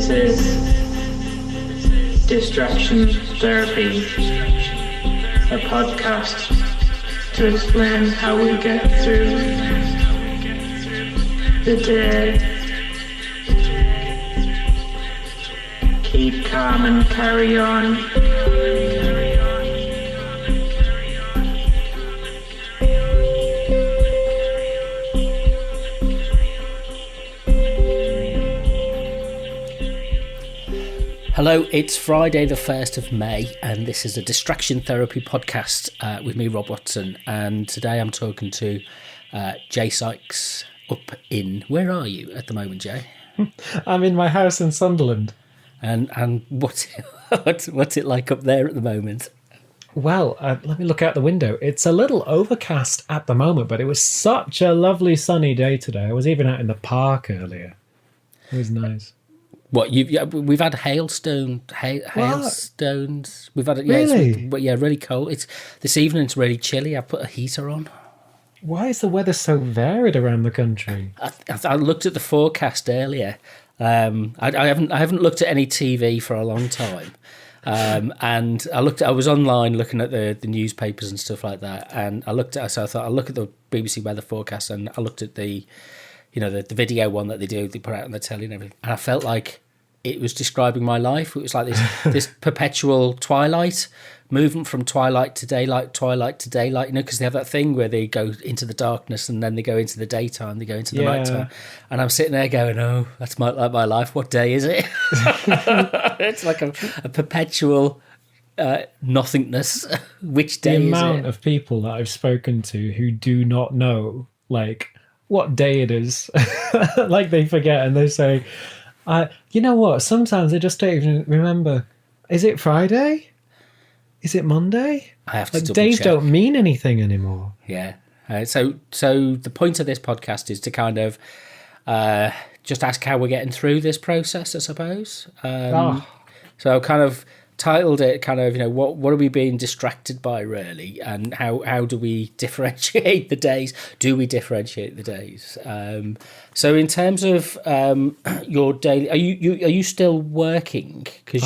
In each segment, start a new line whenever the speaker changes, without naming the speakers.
This is Distraction Therapy, a podcast to explain how we get through the day. Keep calm and carry on.
Hello, it's Friday the 1st of May and this is a Distraction Therapy podcast with me, Rob Watson, and today I'm talking to Jay Sykes up in... Where are you at the moment, Jay?
I'm in my house in Sunderland.
And what's it like up there at the moment?
Well, let me look out the window. It's a little overcast at the moment, but it was such a lovely sunny day today. I was even out in the park earlier. It was nice.
What we've had hailstones. We've had
really?
Really cold. This evening. It's really chilly. I put a heater on.
Why is the weather so varied around the country?
I looked at the forecast earlier. I haven't looked at any TV for a long time, and I was online looking at the newspapers and stuff like that, and I thought I'll look at the BBC weather forecast, and I looked at the video one that they put out on the telly and everything. And I felt like it was describing my life. It was like this perpetual twilight, movement from twilight to daylight, because they have that thing where they go into the darkness and then they go into the daytime, they go into the nighttime. And I'm sitting there going, oh, that's like my life. What day is it? It's like a perpetual nothingness. Which day is it?
The amount of people that I've spoken to who do not know, like, what day it is. Like, they forget and they say, you know what, sometimes I just don't even remember. Is it Friday? Is it Monday?
I have to double
days
check.
don't mean anything anymore.
Yeah. So the point of this podcast is to kind of just ask how we're getting through this process, I suppose. So I kind of titled it kind of, what are we being distracted by, really, and how do we differentiate the days? Do we differentiate the days? So in terms of your daily, are you still working? Because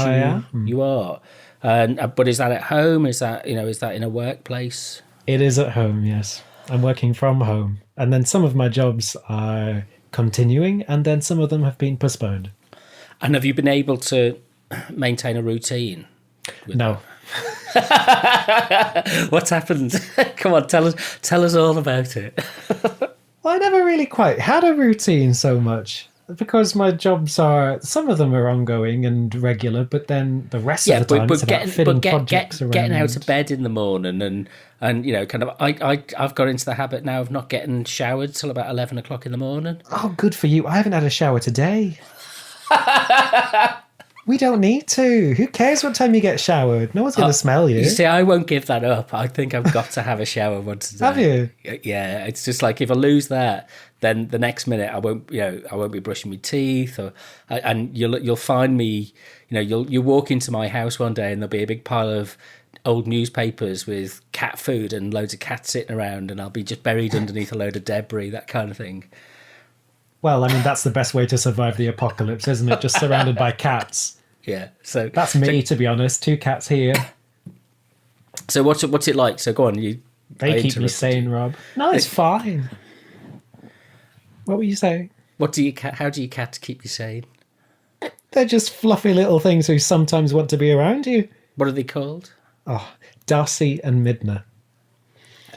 you are, but is that at home? Is that in a workplace?
It is at home, yes. I'm working from home, and then some of my jobs are continuing, and then some of them have been postponed.
And have you been able to maintain a routine?
No.
What's happened? Come on, tell us all about it.
Well, I never really quite had a routine so much, because my jobs some of them are ongoing and regular, but then the rest of the time it's about fitting projects around.
Getting out of bed in the morning and kind of I've got into the habit now of not getting showered till about 11 o'clock in the morning.
Oh, good for you. I haven't had a shower today. We don't need to. Who cares what time you get showered? No one's going to smell you.
You see, I won't give that up. I think I've got to have a shower once a day.
Have you?
Yeah, it's just like if I lose that, then the next minute I won't be brushing my teeth, and you'll find me. You'll walk into my house one day and there'll be a big pile of old newspapers with cat food and loads of cats sitting around, and I'll be just buried underneath a load of debris, that kind of thing.
Well, I mean, that's the best way to survive the apocalypse, isn't it? Just surrounded by cats.
Yeah, so
that's me, to be honest. 2 cats here.
So what's it like? So go on,
They keep me sane, Rob. No, it's fine. What were you saying?
How do your cats keep you sane?
They're just fluffy little things who sometimes want to be around you.
What are they called?
Oh, Darcy and Midna.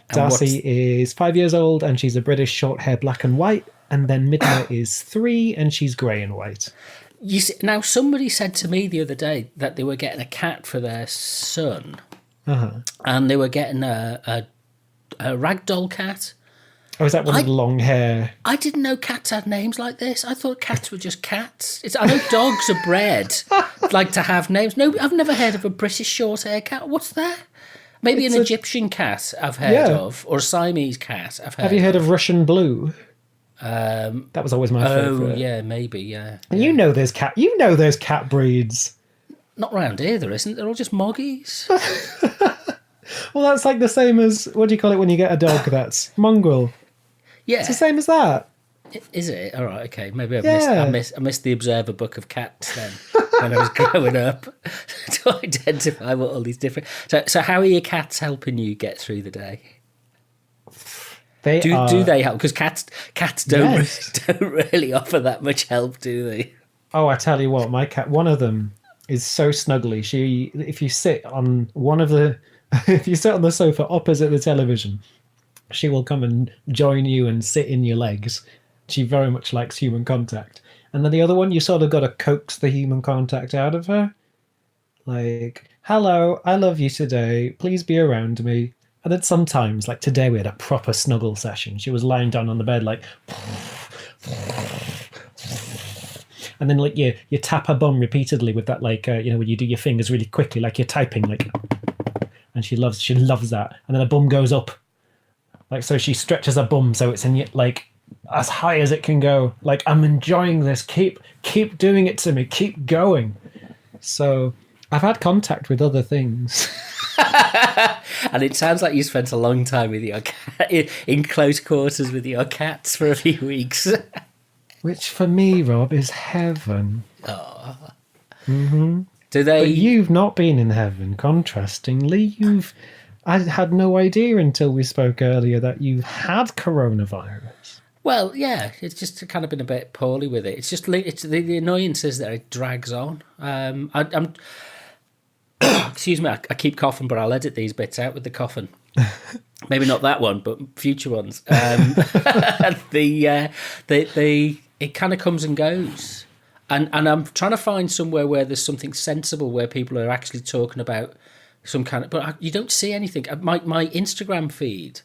Darcy is 5 years old and she's a British short hair, black and white. And then Midna is 3 and she's grey and white.
You see, now, somebody said to me the other day that they were getting a cat for their son. And they were getting a ragdoll cat.
Oh, is that one with long hair?
I didn't know cats had names like this. I thought cats were just cats. I know dogs are bred like to have names. No, I've never heard of a British short hair cat. What's that? Maybe an Egyptian cat I've heard of, or a Siamese cat I've heard of.
Have you heard of Russian Blue? That was always my favourite.
Oh, yeah, maybe, yeah.
And you know there's cat breeds.
Not round here, there isn't. They're all just moggies.
Well, that's like the same as, what do you call it when you get a dog that's mongrel?
Yeah.
It's the same as that.
Is it? All right, okay. Maybe
Yeah.
I missed the Observer Book of Cats then when I was growing up to identify what all these different. So how are your cats helping you get through the day? Do they help? Because cats don't
Yes.
don't really offer that much help, do they?
Oh, I tell you what, my cat, one of them is so snuggly. If you sit on if you sit on the sofa opposite the television, she will come and join you and sit in your legs. She very much likes human contact. And then the other one, you sort of got to coax the human contact out of her. Like, hello, I love you today. Please be around me. And then sometimes, like today, we had a proper snuggle session. She was lying down on the bed, like, and then like you tap her bum repeatedly with that, like when you do your fingers really quickly, like you're typing, like, and she loves that. And then her bum goes up, like, so she stretches her bum so it's in like as high as it can go. Like, I'm enjoying this. Keep doing it to me. Keep going. So I've had contact with other things.
And it sounds like you spent a long time with your cat in close quarters with your cats for a few weeks.
Which for me, Rob, is heaven.
Oh.
Mm-hmm.
Do they?
But you've not been in heaven. Contrastingly, I had no idea until we spoke earlier that you had coronavirus.
Well, yeah, it's just kind of been a bit poorly with it. It's just the annoyance is that it drags on. I'm excuse me, I keep coughing, but I'll edit these bits out with the coughing. Maybe not that one, but future ones. It kind of comes and goes, and I'm trying to find somewhere where there's something sensible where people are actually talking about some kind of. But you don't see anything. My Instagram feed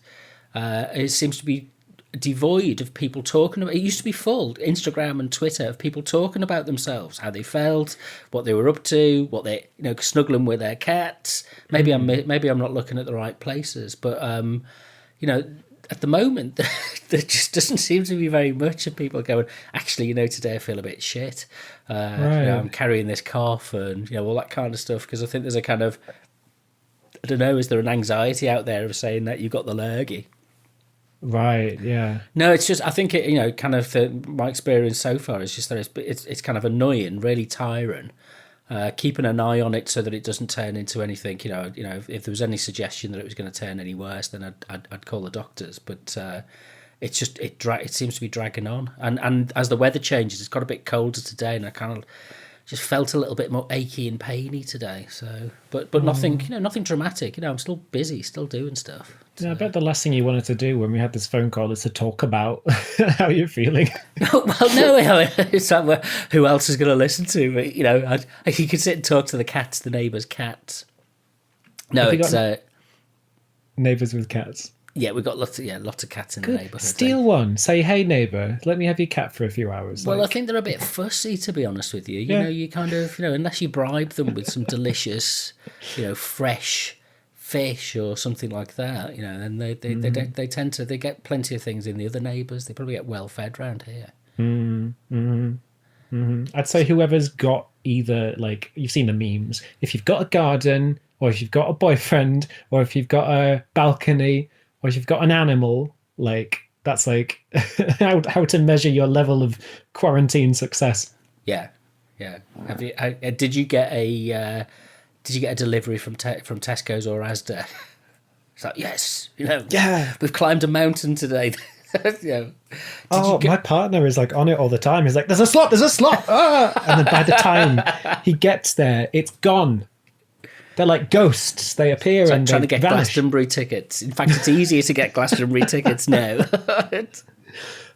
it seems to be devoid of people talking about. It used to be full, Instagram and Twitter, of people talking about themselves, how they felt, what they were up to, what they snuggling with their cats. Maybe I'm not looking at the right places, but at the moment there just doesn't seem to be very much of people going, actually, today I feel a bit shit.
Right.
I'm carrying this cough and all that kind of stuff, because I think there's a kind of, I don't know, is there an anxiety out there of saying that you've got the lurgy?
Right, yeah.
No, it's just, I think it, kind of my experience so far is just that it's kind of annoying, really tiring. Keeping an eye on it so that it doesn't turn into anything. If there was any suggestion that it was going to turn any worse, then I'd call the doctors. But it's just it seems to be dragging on, and as the weather changes, it's got a bit colder today, and I kind of just felt a little bit more achy and painy today. So, but nothing, nothing dramatic. I'm still busy, still doing stuff.
Yeah, I bet the last thing you wanted to do when we had this phone call is to talk about how you're feeling.
Well, no, it's like, who else is going to listen to me? You could sit and talk to the cats, the neighbours' cats. No, it's
neighbours with cats.
Yeah, we've got lots of cats in the neighbourhood.
Steal one. Say, hey, neighbour, let me have your cat for a few hours.
Well, I think they're a bit fussy, to be honest with you. You kind of, unless you bribe them with some delicious, fresh fish or something like that, then they tend to, they get plenty of things in the other neighbours. They probably get well fed round here.
I'd say whoever's got either, like, you've seen the memes, if you've got a garden, or if you've got a boyfriend, or if you've got a balcony, or if you've got an animal, like, that's like how to measure your level of quarantine success.
Yeah. Have you? Did you get a delivery from Tesco's or Asda? It's like, yes,
Yeah,
we've climbed a mountain today.
My partner is like on it all the time. He's like, there's a slot. Ah! And then by the time he gets there, it's gone. They're like ghosts. They appear
it's like
and
trying
they
to get
vanish.
Glastonbury tickets. In fact, it's easier to get Glastonbury tickets now.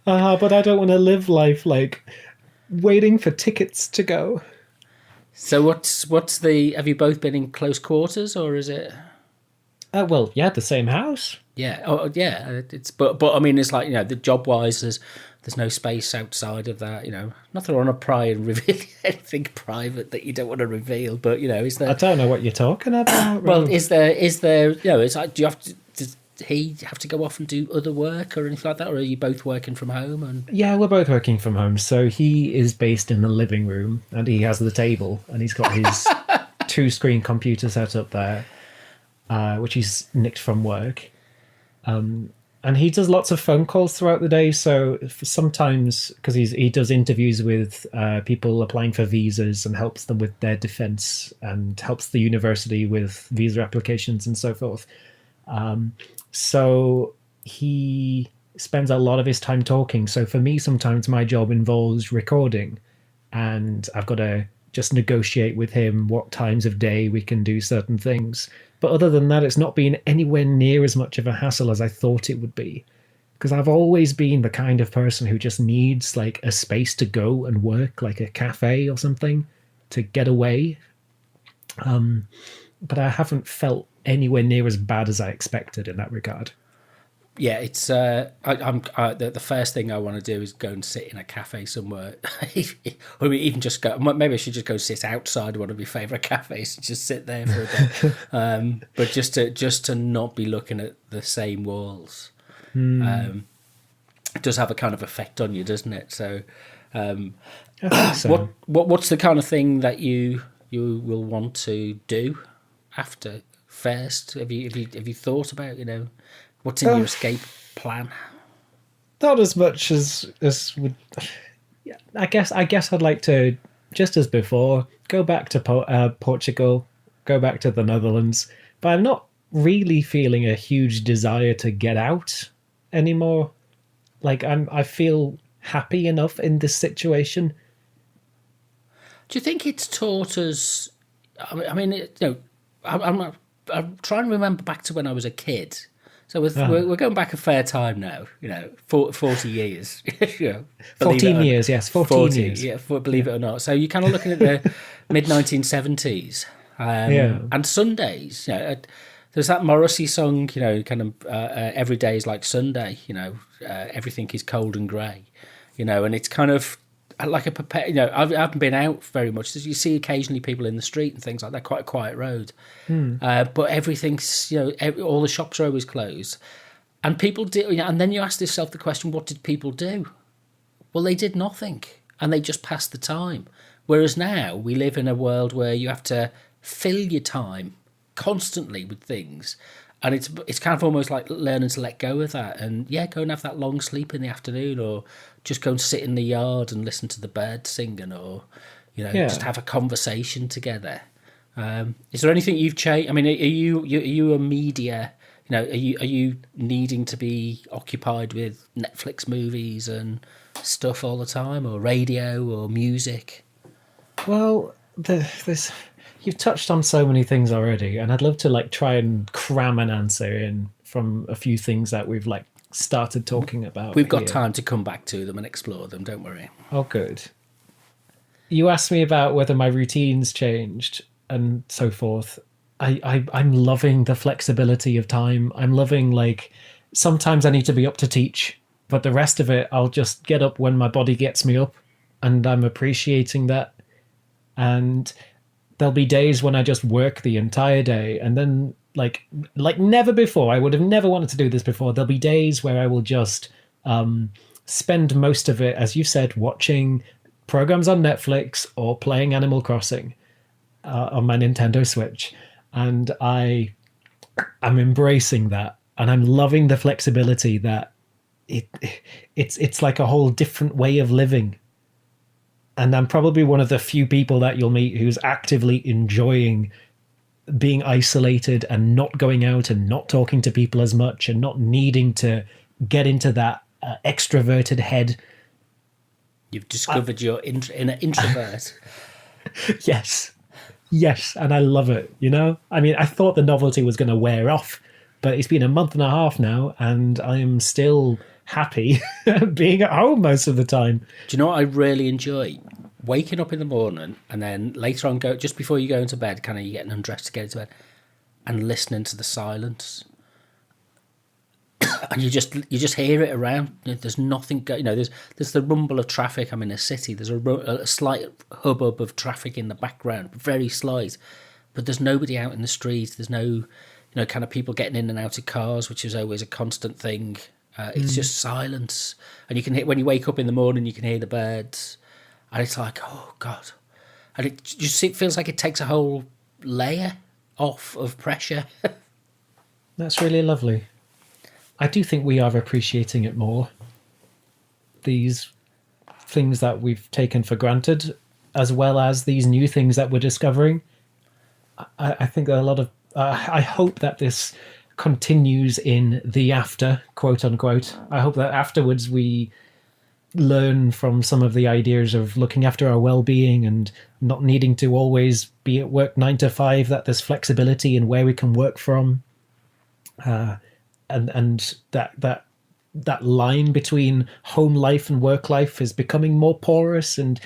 But I don't want to live life like waiting for tickets to go.
So what's the? Have you both been in close quarters, or is it?
Well, yeah, the same house.
Yeah. Oh, yeah. It's but I mean, it's like the job wise, there's no space outside of that. Not that I want to pry and reveal anything private that you don't want to reveal, but is there?
I don't know what you're talking about.
Well, is there? It's like, do you have to? Does he have to go off and do other work or anything like that, or are you both working from home? And
yeah, we're both working from home. So he is based in the living room, and he has the table, and he's got his 2-screen computer set up there, which he's nicked from work. And he does lots of phone calls throughout the day. So sometimes, because he does interviews with people applying for visas and helps them with their defense and helps the university with visa applications and so forth. So he spends a lot of his time talking. So for me, sometimes my job involves recording, and I've got to just negotiate with him what times of day we can do certain things. But other than that, it's not been anywhere near as much of a hassle as I thought it would be. Because I've always been the kind of person who just needs like a space to go and work, like a cafe or something, to get away. But I haven't felt anywhere near as bad as I expected in that regard.
Yeah, it's the first thing I want to do is go and sit in a cafe somewhere, or even just go. Maybe I should just go sit outside one of my favourite cafes and just sit there for a day. But just to not be looking at the same walls, it does have a kind of effect on you, doesn't it? So,
So
what's the kind of thing that you will want to do after first? Have you thought about, what's in your escape plan?
not as much as would. Yeah, I guess I'd like to, just as before, go back to Portugal, go back to the Netherlands, but I'm not really feeling a huge desire to get out anymore. Like I feel happy enough in this situation.
Do you think it's taught us? I'm trying to remember back to when I was a kid. So we're going back a fair time now, 40 years.
14 years, yes, 14 years.
Yeah, believe it or not. So you're kind of looking at the mid-1970s. And Sundays, there's that Morrissey song, every day is like Sunday, everything is cold and grey, and it's kind of like I haven't been out very much. You see occasionally people in the street and things like that, quite a quiet road. But everything's, all the shops are always closed. And people do, and then you ask yourself the question, what did people do? Well, they did nothing, and they just passed the time. Whereas now we live in a world where you have to fill your time constantly with things. And it's kind of almost like learning to let go of that, and go and have that long sleep in the afternoon, or just go and sit in the yard and listen to the birds singing, or just have a conversation together. Is there anything you've changed? I mean, are you a media? Are you needing to be occupied with Netflix movies and stuff all the time, or radio, or music?
Well, you've touched on so many things already, and I'd love to try and cram an answer in from a few things that we've started talking about.
We've got time to come back to them and explore them, don't worry.
Oh, good. You asked me about whether my routines changed and so forth. I'm loving the flexibility of time. I'm loving, sometimes I need to be up to teach, but the rest of it, I'll just get up when my body gets me up, and I'm appreciating that. And there'll be days when I just work the entire day, and then like never before, I would have never wanted to do this before. There'll be days where I will just spend most of it, as you said, watching programs on Netflix or playing Animal Crossing on my Nintendo Switch. And I'm embracing that, and I'm loving the flexibility that it's like a whole different way of living. And I'm probably one of the few people that you'll meet who's actively enjoying being isolated and not going out and not talking to people as much and not needing to get into that extroverted head.
You've discovered your inner introvert.
Yes, and I love it, I mean, I thought the novelty was going to wear off, but it's been a month and a half now, and I am still happy being at home most of the time.
Do you know what I really enjoy? Waking up in the morning, and then later on, just before you go into bed, kind of you getting undressed to get into bed, and listening to the silence, and you just hear it around. There's nothing. There's the rumble of traffic. I'm in a city. There's a slight hubbub of traffic in the background, very slight, but there's nobody out in the streets. There's no, kind of people getting in and out of cars, which is always a constant thing. It's just silence, and you can hear, when you wake up in the morning, you can hear the birds, and it's like, oh God, and it feels like it takes a whole layer off of pressure.
That's really lovely. I do think we are appreciating it more. These things that we've taken for granted, as well as these new things that we're discovering. I think there are a lot of. I hope that this continues in the after, quote unquote. I hope that afterwards we learn from some of the ideas of looking after our well-being and not needing to always be at work 9 to 5, that there's flexibility in where we can work from, and that line between home life and work life is becoming more porous. And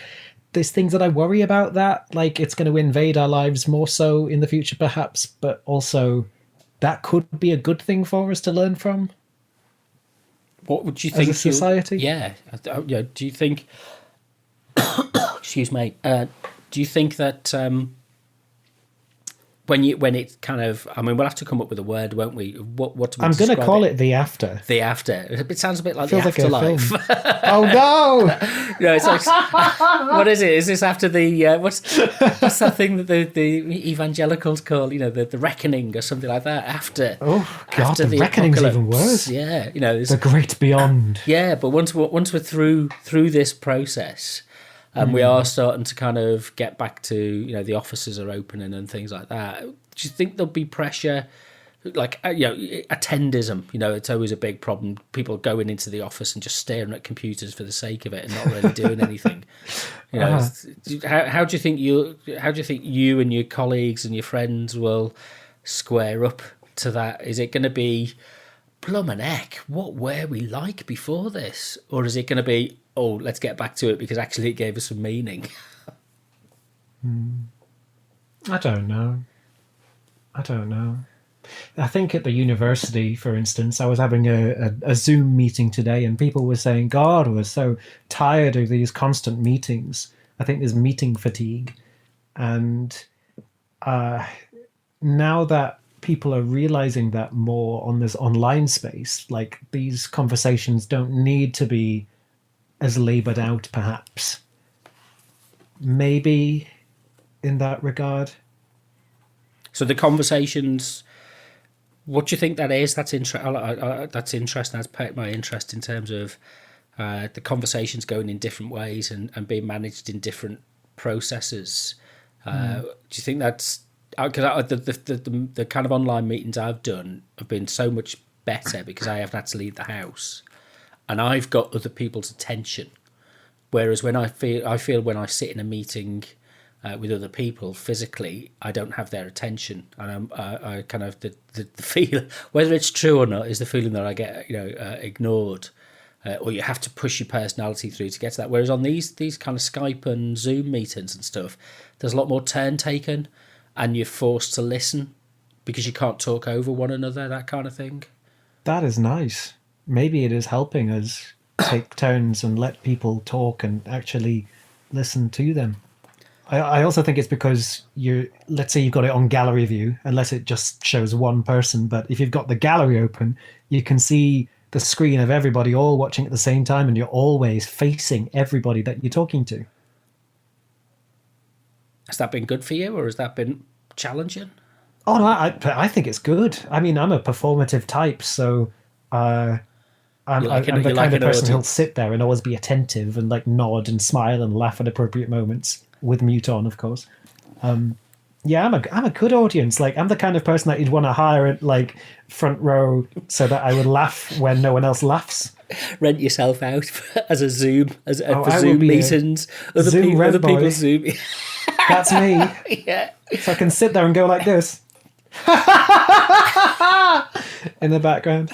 there's things that I worry about, that like it's going to invade our lives more so in the future perhaps, but also that could be a good thing for us to learn from.
What would you think?
As a society?
Yeah. Do you think... excuse me. Do you think that when it kind of... I mean, we'll have to come up with a word, won't we? What do we
I'm going to
describe
call it the after.
The after. It sounds a bit like
Feels
the
like a
afterlife.
film. Oh no!
No, it's like... What is it? Is this after the... what's that thing that the evangelicals call, the reckoning or something like that? After.
Oh God,
after
the reckoning's
apocalypse.
even worse.
Yeah,
The great beyond.
Yeah, but once we're through this process, and we are starting to kind of get back to, the offices are opening and things like that. Do you think there'll be pressure, like attendism? It's always a big problem. People going into the office and just staring at computers for the sake of it and not really doing anything. How do you think you and your colleagues and your friends will square up to that? Is it going to be plumb heck, what were we like before this? Or is it going to be, oh, let's get back to it because actually it gave us some meaning?
I don't know. I think at the university, for instance, I was having a Zoom meeting today and people were saying, God, we're so tired of these constant meetings. I think there's meeting fatigue. And now that people are realizing that more on this online space, like these conversations don't need to be as labored out, perhaps. Maybe in that regard.
So the conversations, what do you think that is? That's interesting. That's piqued my interest in terms of the conversations going in different ways and being managed in different processes. Do you think that's... Because the kind of online meetings I've done have been so much better because I haven't had to leave the house and I've got other people's attention. Whereas when I feel when I sit in a meeting with other people physically, I don't have their attention, and I kind of the feel, whether it's true or not, is the feeling that I get ignored, or you have to push your personality through to get to that. Whereas on these kind of Skype and Zoom meetings and stuff, there's a lot more turn taken, and you're forced to listen because you can't talk over one another, that kind of thing.
That is nice. Maybe it is helping us take turns and let people talk and actually listen to them. I also think it's because let's say you've got it on gallery view, unless it just shows one person, but if you've got the gallery open, you can see the screen of everybody all watching at the same time, and you're always facing everybody that you're talking to.
Has that been good for you, or has that been challenging?
Oh, no, I think it's good. I mean, I'm a performative type, so I'm the kind of person who'll sit there and always be attentive and like nod and smile and laugh at appropriate moments, with mute on, of course. Yeah, I'm a good audience. Like, I'm the kind of person that you'd want to hire at like front row so that I would laugh when no one else laughs.
Rent yourself out as a Zoom, for Zoom meetings. Other people Zoom.
That's me.
Yeah.
So I can sit there and go like this in the background.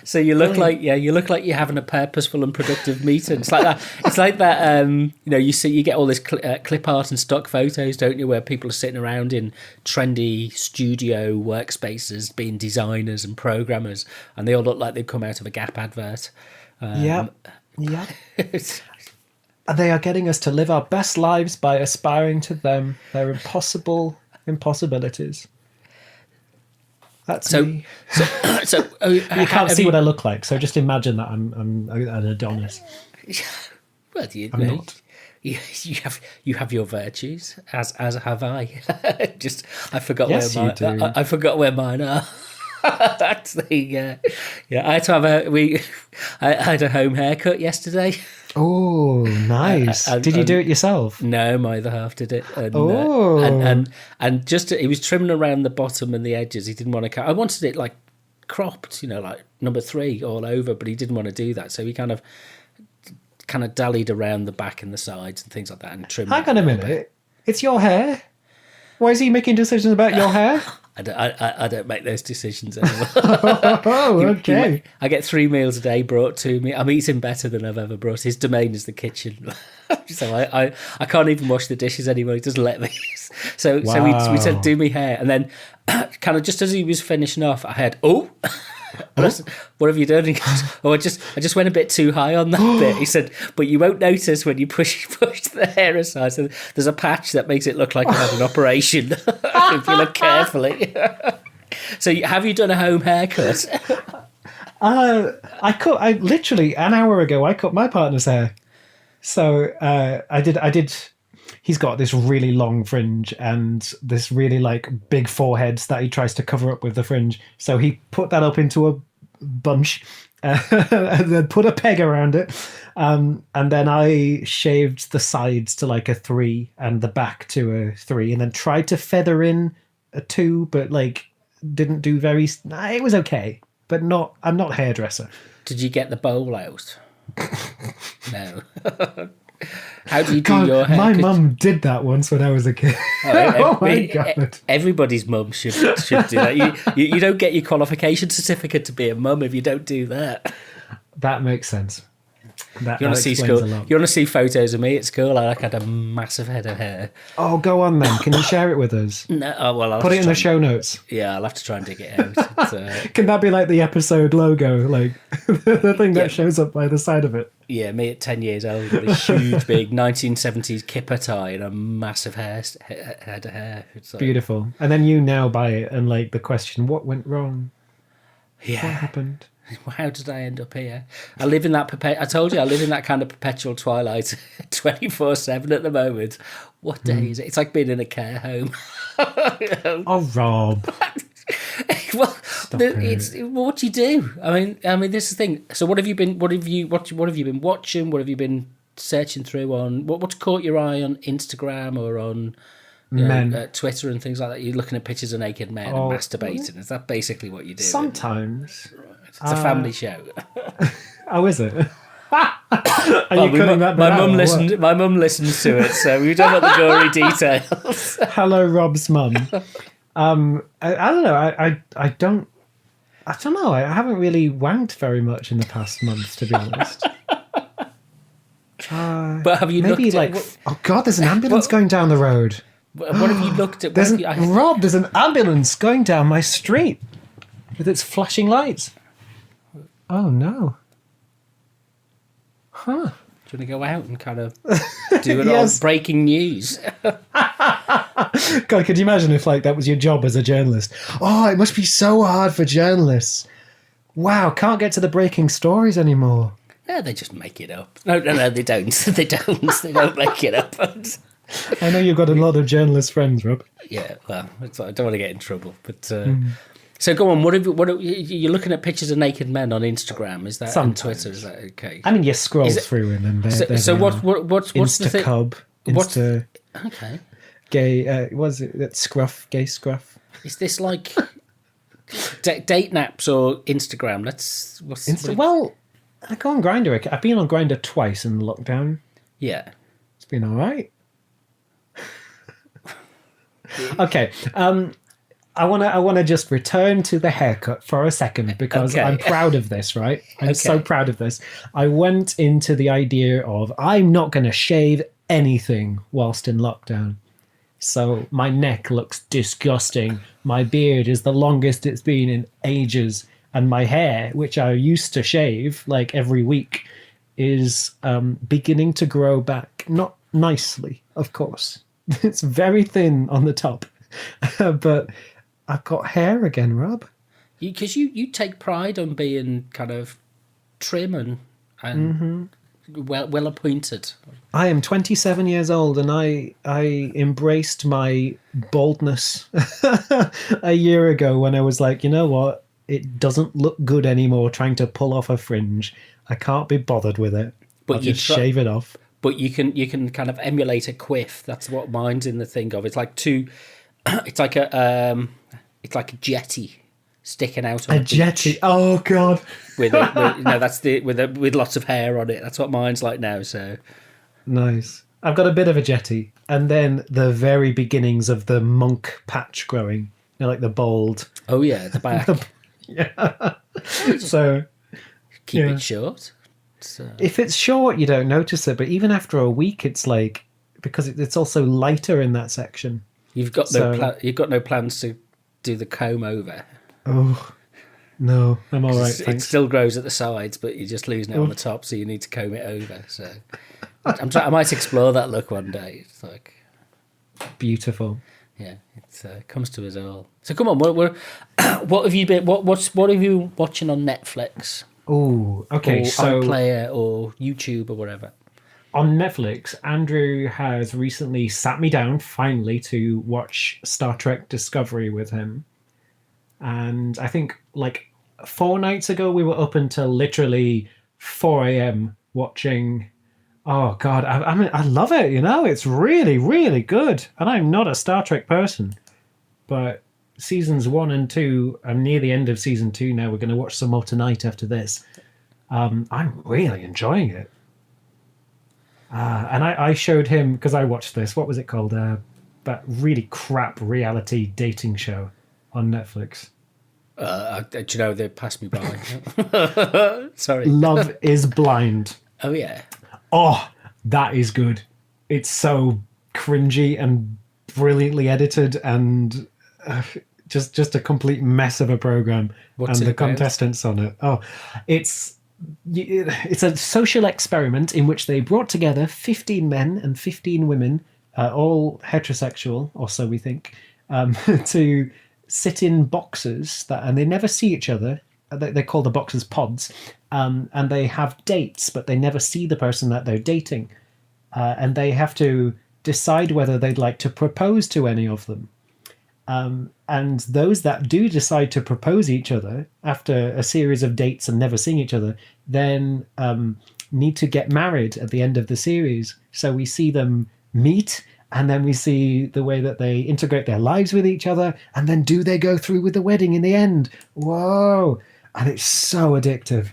So you look like you're having a purposeful and productive meeting. It's like that. It's like that. You get all this clip art and stock photos, don't you, where people are sitting around in trendy studio workspaces, being designers and programmers, and they all look like they've come out of a Gap advert.
Yeah. They are getting us to live our best lives by aspiring to them. Their impossibilities. That's me. You can't see what I look like, so just imagine that I'm an Adonis.
Well,
I'm not.
You have your virtues, as have I. I forgot
Yes,
where
you do.
I forgot where mine are. That's the yeah. I had to have I had a home haircut yesterday.
Oh, nice. Did you do it yourself?
No, my other half did it. And,
Oh.
and just he was trimming around the bottom and the edges. He didn't want to cut. I wanted it like cropped, like number 3 all over, but he didn't want to do that. So he kind of dallied around the back and the sides and things like that and trimmed.
Hang on a minute. It's your hair. Why is he making decisions about your hair?
I don't make those decisions anymore.
Oh, okay.
I get 3 meals a day brought to me. I'm eating better than I've ever brought. His domain is the kitchen. So I can't even wash the dishes anymore. He doesn't let me. So we said, do me hair. And then kind of just as he was finishing off, I had, what have you done? He goes, I just went a bit too high on that bit. He said, but you won't notice when you push the hair aside. So there's a patch that makes it look like I had an operation if you look carefully. So have you done a home haircut?
I literally an hour ago I cut my partner's hair. So I did. He's got this really long fringe and this really big foreheads that he tries to cover up with the fringe. So he put that up into a bunch and then put a peg around it. And then I shaved the sides to a 3 and the back to a 3 and then tried to feather in a 2, but didn't do very... It was okay, but I'm not a hairdresser.
Did you get the bowl out? No. How do you do your hair?
My mum did that once when I was a kid. Oh my God.
Everybody's mum should do that. You don't get your qualification certificate to be a mum if you don't do that.
That makes sense.
You want to see school? You want to see photos of me at school? I had a massive head of hair.
Oh, go on then. Can you share it with us?
No, well, I'll
put it in the show notes.
Yeah, I'll have to try and dig it out.
Can that be the episode logo, the thing that shows up by the side of it?
Yeah, me at 10 years old with a huge, big 1970s kipper tie and a massive head of hair. It's
beautiful. And then you now buy it, and the question, what went wrong?
Yeah,
what happened?
How did I end up here? I live in that I told you I live in that kind of perpetual twilight 24/7 at the moment. What day is it? It's like being in a care home.
Oh, Rob.
Well, what do you do? I mean, this is the thing. So, what have you been watching? What have you been searching through on? What's caught your eye on Instagram or on Twitter and things like that? You're looking at pictures of naked men and masturbating. Is that basically what you do?
Sometimes.
It's a family show.
Oh, is it? Are you cutting that bit out?
My mum listens to it, so we don't want the gory details.
Hello, Rob's mum. I don't know. I don't know. I haven't really wanked very much in the past month, to be honest.
But have you
maybe
looked
oh God, there's an ambulance going down the road.
What have you looked at?
Rob, there's an ambulance going down my street with its flashing lights. Oh no. Huh.
Do you want to go out and kind of do it all breaking news?
God, could you imagine if that was your job as a journalist? Oh, it must be so hard for journalists. Wow, can't get to the breaking stories anymore.
No, they just make it up. No, they don't. They don't make it up.
I know you've got a lot of journalist friends, Rob.
Yeah, well, I don't want to get in trouble, but... So go on. What you're looking at pictures of naked men on Instagram? Is that on Twitter? Is that okay?
I mean, you scroll through and then
so what's the thing?
Cub, Insta
okay.
Gay. Was it that scruff? Gay scruff.
Is this like date naps or Instagram?
Well, I go on Grindr. I've been on Grindr twice in lockdown.
Yeah,
it's been all right. Okay. I want to just return to the haircut for a second because I'm proud of this, right? I'm so proud of this. I went into the idea of I'm not going to shave anything whilst in lockdown. So my neck looks disgusting. My beard is the longest it's been in ages. And my hair, which I used to shave every week, is beginning to grow back. Not nicely, of course. It's very thin on the top. But... I've got hair again, Rob.
Because you take pride on being kind of trim and well appointed.
I am 27 years old and I embraced my baldness a year ago when I was like, you know what? it doesn't look good anymore trying to pull off a fringe. I can't be bothered with it.
But
I'll
you
just shave it off.
But you can kind of emulate a quiff. That's what mine's in the thing of. It's like it's like a jetty sticking out on
A jetty. Oh god.
with that's with lots of hair on it. That's what mine's like now. So
Nice. I've got a bit of a jetty, and then the very beginnings of the monk patch growing. Like the bald.
oh yeah, the back.
Yeah. So
Keep
yeah.
it short. So.
if it's short, you don't notice it, but even after a week, it's like, because it's also lighter in that section.
You've got no plans to do the comb over.
Oh no, I'm all right.
It
Thanks.
still grows at the sides, but you're just losing it on the top, so you need to comb it over. So I might explore that look one day. It's like,
Beautiful.
yeah, it comes to us all. So come on, what have you been? What have you watching on Netflix?
Oh, okay.
Or
So
iPlayer or YouTube or whatever.
on Netflix, Andrew has recently sat me down finally to watch Star Trek Discovery with him. And I think like 4 nights ago, we were up until literally 4 a.m. watching. Oh God, I mean, I love it. It's really, really good. And I'm not a Star Trek person, but seasons 1 and 2. I'm near the end of season 2 now. We're going to watch some more tonight after this. I'm really enjoying it. And I showed him, because I watched this. What was it called? That really crap reality dating show on Netflix.
Do you know, they passed me by. Sorry.
Love is Blind.
Oh yeah.
Oh, that is good. It's so cringy and brilliantly edited, and just a complete mess of a program.
What's
and
it
the
about?
contestants on it. Oh, it's a social experiment in which they brought together 15 men and 15 women, all heterosexual, or so we think, to sit in boxes and they never see each other. They call the boxes pods, and they have dates, but they never see the person that they're dating, and they have to decide whether they'd like to propose to any of them. And those that do decide to propose each other after a series of dates and never seeing each other, then need to get married at the end of the series. So we see them meet, and then we see the way that they integrate their lives with each other, and then do they go through with the wedding in the end? Whoa! And it's so addictive.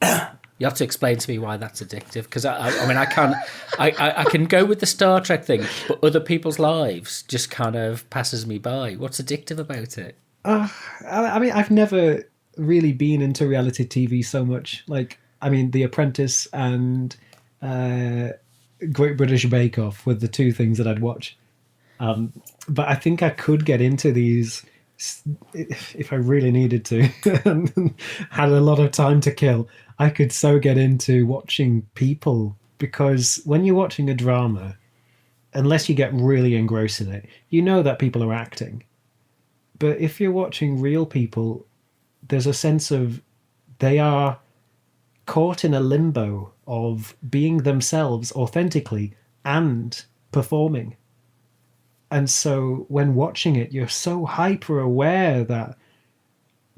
You have to explain to me why that's addictive, because I mean, I can go with the Star Trek thing, but other people's lives just kind of passes me by. What's addictive about it?
I mean, I've never really been into reality TV so much. Like, I mean, The Apprentice and Great British Bake Off were the 2 things that I'd watch. But I think I could get into these if I really needed to and had a lot of time to kill. I could so get into watching people, because when you're watching a drama, unless you get really engrossed in it, you know that people are acting. But if you're watching real people, there's a sense of they are caught in a limbo of being themselves authentically and performing. And so when watching it, you're so hyper aware that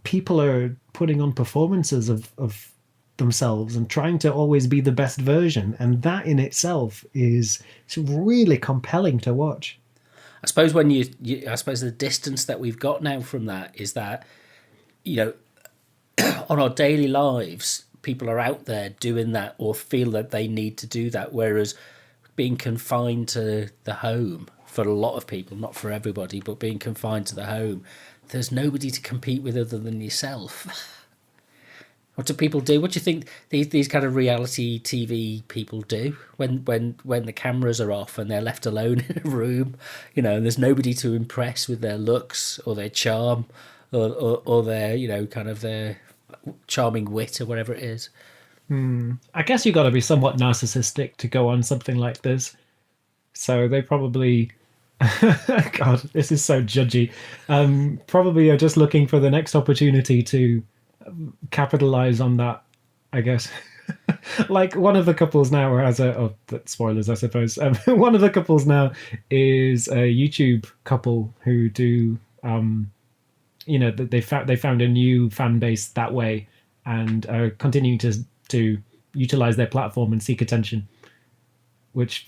people are putting on performances of themselves and trying to always be the best version. And that in itself is really compelling to watch.
I suppose I suppose the distance that we've got now from that is that, on our daily lives, people are out there doing that or feel that they need to do that, whereas being confined to the home for a lot of people, not for everybody, but being confined to the home, there's nobody to compete with other than yourself. What do people do? What do you think these kind of reality TV people do when the cameras are off and they're left alone in a room, and there's nobody to impress with their looks or their charm or their, kind of their charming wit or whatever it is?
I guess you got to be somewhat narcissistic to go on something like this. So they probably, God, this is so judgy. Probably are just looking for the next opportunity to capitalize on that, I guess. Like one of the couples now has spoilers, I suppose. One of the couples now is a YouTube couple who do they found a new fan base that way, and are continuing to utilize their platform and seek attention. Which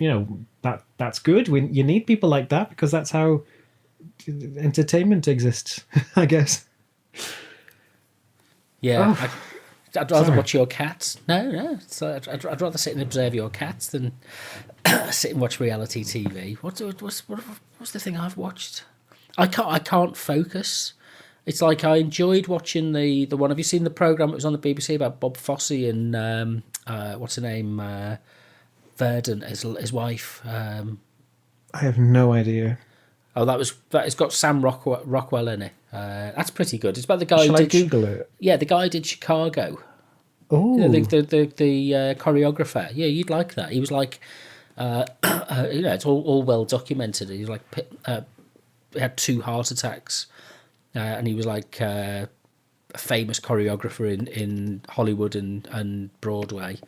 that's good. You need people like that because that's how entertainment exists, I guess.
Yeah,
Oh,
I'd rather
sorry.
watch your cats. No. So I'd rather sit and observe your cats than sit and watch reality TV. What's the thing I've watched? I can't focus. It's like I enjoyed watching the one. Have you seen the program that was on the BBC about Bob Fosse and what's her name, Verdant, his wife?
I have no idea.
Oh, it's got Sam Rockwell in it. That's pretty good. It's about the guy
Shall
who
I
did
Google it?
Yeah, the guy who did Chicago.
Oh,
The choreographer. Yeah, you'd like that. He was like, it's all well documented. He was like, he had 2 heart attacks, and he was like a famous choreographer in Hollywood and Broadway,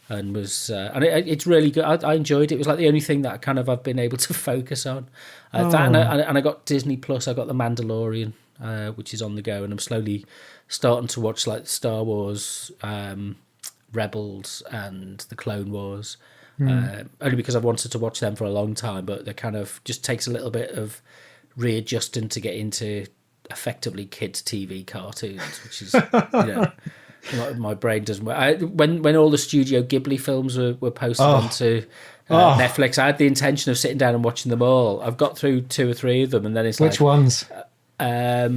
and was it's really good. I enjoyed it. It was like the only thing that I've been able to focus on. That and I got Disney Plus. I got The Mandalorian, which is on the go, and I'm slowly starting to watch like Star Wars, Rebels, and the Clone Wars. Only because I've wanted to watch them for a long time, but they just takes a little bit of readjusting to get into effectively kids' TV cartoons, which is my brain doesn't work. When all the Studio Ghibli films were posted onto Netflix, I had the intention of sitting down and watching them all. I've got through 2 or 3 of them, and then it's
which ones?
A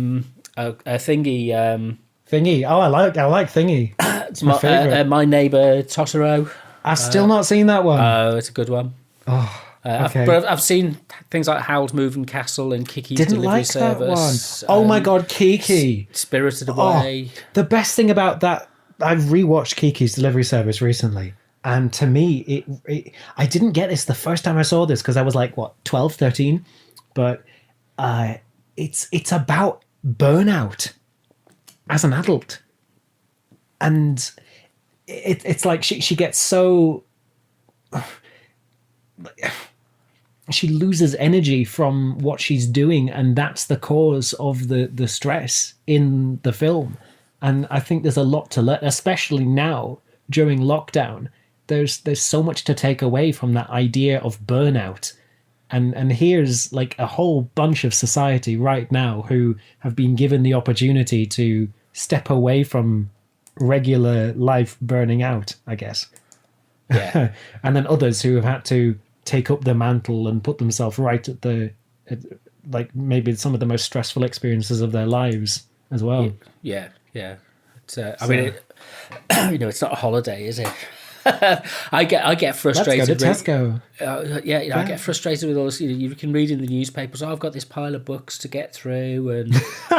Thingy.
Thingy. Oh, I like Thingy. It's my favorite.
My Neighbor Totoro.
I've still not seen that one.
Oh, it's a good one.
Oh, okay.
But I've seen things like Howl's Moving Castle and Kiki's
Didn't
Delivery
like
Service.
that one. Oh my god, Kiki.
Spirited Away.
The best thing about that, I've rewatched Kiki's Delivery Service recently, and to me, I didn't get this the first time I saw this because I was like, 12, 13? But it's about burnout as an adult. And it's like she gets so... she loses energy from what she's doing, and that's the cause of the stress in the film. And I think there's a lot to learn, especially now during lockdown. There's so much to take away from that idea of burnout. And here's like a whole bunch of society right now who have been given the opportunity to step away from regular life burning out, I guess.
Yeah.
And then others who have had to take up the mantle and put themselves right at maybe some of the most stressful experiences of their lives as well.
Yeah. I mean, it's not a holiday, is it? I get frustrated.
Let's go to
Tesco. I get frustrated with all this. You can read in the newspapers, I've got this pile of books to get through, and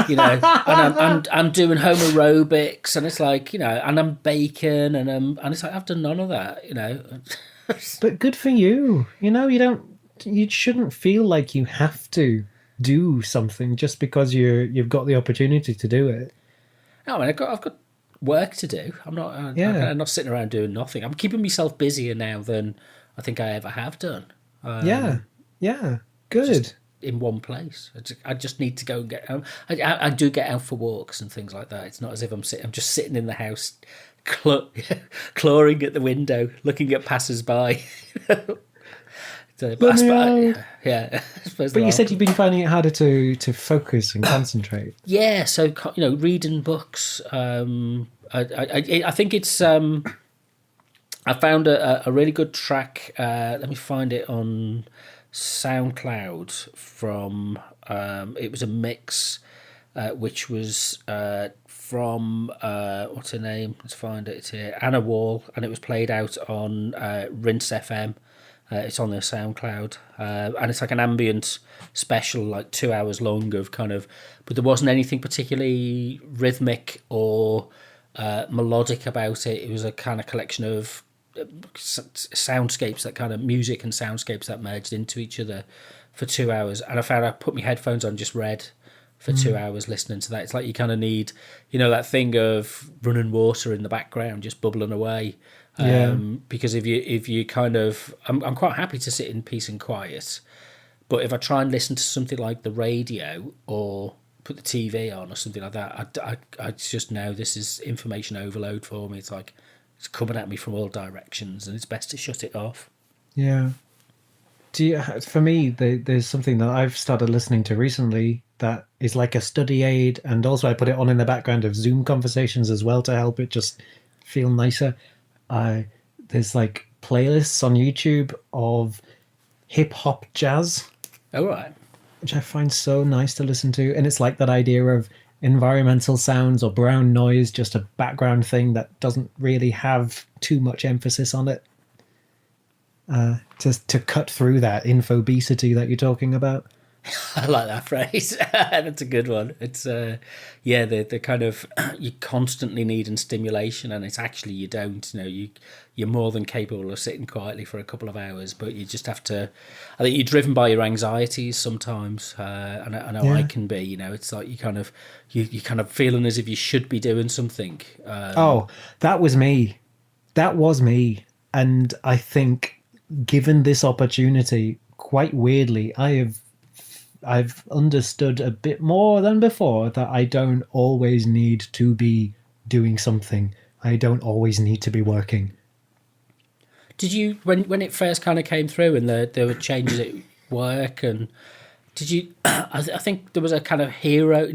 and I'm doing home aerobics, and it's like, and I'm baking, and it's like I've done none of that,
But good for you. You shouldn't feel like you have to do something just because you've got the opportunity to do it.
No, I mean, I've got work to do. I'm not sitting around doing nothing. I'm keeping myself busier now than I think I ever have done.
Yeah, good.
Just in one place. I just need to go and get out. I do get out for walks and things like that. It's not as if I'm just sitting in the house, clawing at the window, looking at passers-by. But I suppose. But
you said you've been finding it harder to focus and concentrate.
Yeah, so reading books. I think it's. I found a really good track. Let me find it on SoundCloud from. It was a mix, which was from what's her name? Let's find it. It's here, Anna Wall, and it was played out on Rinse FM. It's on their SoundCloud, and it's like an ambient special, like 2 hours long of but there wasn't anything particularly rhythmic or melodic about it. It was a kind of collection of soundscapes, that kind of music and soundscapes that merged into each other for 2 hours. And I found I put my headphones on, just read for 2 hours listening to that. It's like you kind of need, that thing of running water in the background, just bubbling away. Because if you I'm quite happy to sit in peace and quiet, but if I try and listen to something like the radio or put the TV on or something like that, I just know this is information overload for me. It's like it's coming at me from all directions, and it's best to shut it off.
Yeah. For me, there's something that I've started listening to recently that is like a study aid, and also I put it on in the background of Zoom conversations as well to help it just feel nicer. There's like playlists on YouTube of hip hop jazz.
All right.
Which I find so nice to listen to. And it's like that idea of environmental sounds or brown noise, just a background thing that doesn't really have too much emphasis on it. To cut through that infobesity that you're talking about.
I like that phrase. That's a good one. It's the kind of you constantly needing stimulation, and it's actually you don't. You're more than capable of sitting quietly for a couple of hours, but you just have to. I think you're driven by your anxieties sometimes, and I know I can be. It's like you kind of feeling as if you should be doing something.
That was me. That was me, and I think given this opportunity, quite weirdly, I've understood a bit more than before that I don't always need to be doing something. I don't always need to be working.
Did you, when it first kind of came through and there were changes at work, and did you, I think there was a kind of hero,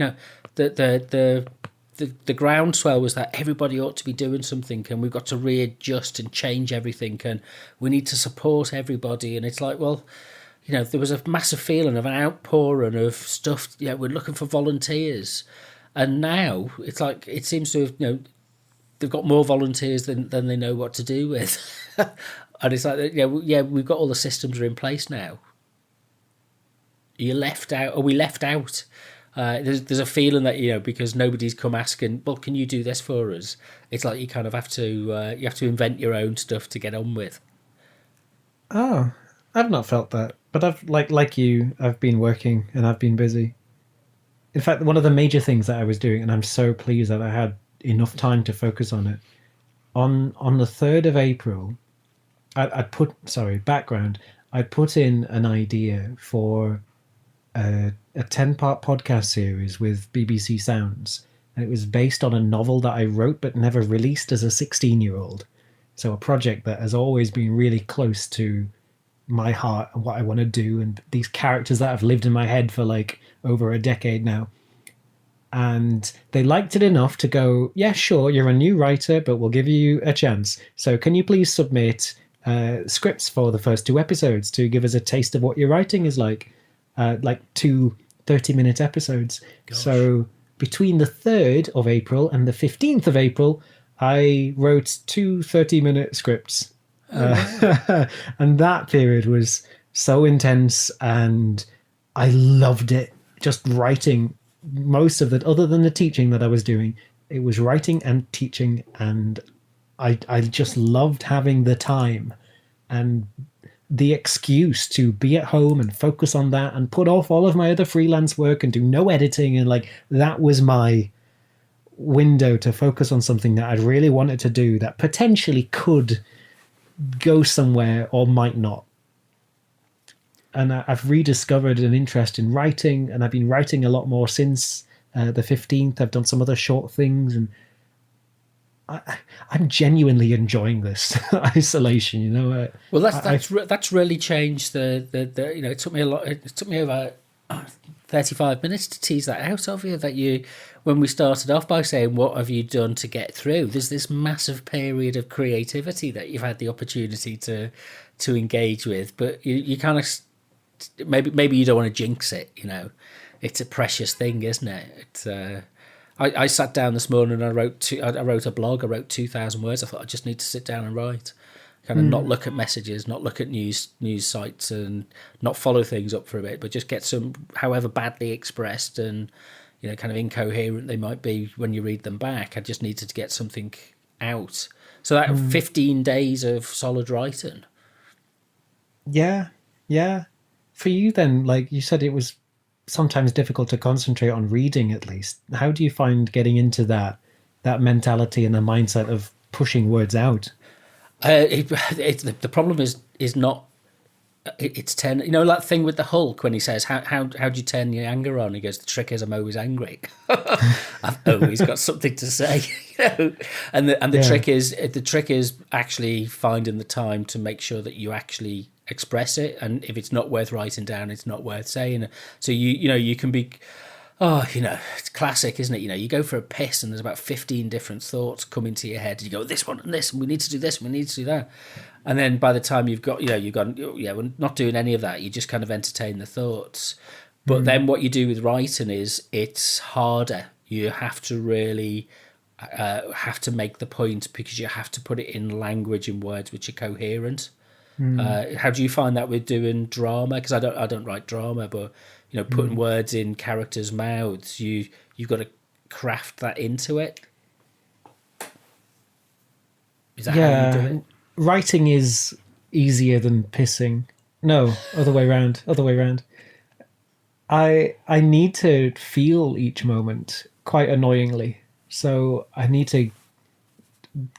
the groundswell was that everybody ought to be doing something, and we've got to readjust and change everything, and we need to support everybody. And it's like, well, there was a massive feeling of an outpouring of stuff. We're looking for volunteers, and now it's like it seems to have, they've got more volunteers than they know what to do with, and it's like, we've got all the systems are in place now. Are you left out? Are we left out? There's a feeling that because nobody's come asking, well, can you do this for us? It's like you kind of have to invent your own stuff to get on with.
Oh, I've not felt that, but I've like you, I've been working and I've been busy. In fact, one of the major things that I was doing, and I'm so pleased that I had enough time to focus on it. On the 3rd of April, I put in an idea for a 10-part podcast series with BBC Sounds, and it was based on a novel that I wrote but never released as a 16-year-old. So a project that has always been really close to my heart and what I want to do, and these characters that have lived in my head for like over a decade now. And they liked it enough to go, yeah, sure, you're a new writer, but we'll give you a chance. So can you please submit scripts for the first 2 episodes to give us a taste of what your writing is like 2 30-minute episodes. Gosh. So between the 3rd of April and the 15th of April, I wrote 2 30-minute scripts. And that period was so intense, and I loved it. Just writing most of it, other than the teaching that I was doing, it was writing and teaching, and I just loved having the time and the excuse to be at home and focus on that and put off all of my other freelance work and do no editing. And like, that was my window to focus on something that I really wanted to do that potentially could go somewhere or might not. And I've rediscovered an interest in writing, and I've been writing a lot more since the 15th. I've done some other short things, and I'm genuinely enjoying this isolation.
Well, that's really changed the it took me a lot. It took me about 35 minutes to tease that out of you. That when we started off by saying, what have you done to get through? There's this massive period of creativity that you've had the opportunity to engage with, but you kind of maybe you don't want to jinx it. It's a precious thing, isn't it? I sat down this morning and I wrote a blog. I wrote 2,000 words. I thought I just need to sit down and write, kind of not look at messages, not look at news sites, and not follow things up for a bit, but just get some, however badly expressed and kind of incoherent they might be when you read them back. I just needed to get something out. So that 15 days of solid writing.
Yeah. For you then, like you said, it was sometimes difficult to concentrate on reading, at least. How do you find getting into that mentality and the mindset of pushing words out?
The problem is not it's turn. You know, that thing with the Hulk when he says, how do you turn your anger on? He goes, the trick is I'm always angry. I've always got something to say. You know, and the trick is actually finding the time to make sure that you actually express it. And if it's not worth writing down, it's not worth saying. So you can be. Oh, it's classic, isn't it? You go for a piss and there's about 15 different thoughts come into your head. You go, this one and this, and we need to do this, and we need to do that. And then by the time you've gone, we're not doing any of that. You just kind of entertain the thoughts. But then what you do with writing is it's harder. You have to really have to make the point because you have to put it in language and words which are coherent. How do you find that with doing drama? Because I don't write drama, but putting words in characters' mouths, you've got to craft that into it. Is that how you do it?
Writing is easier than pissing. No, other way around. I need to feel each moment quite annoyingly. So I need to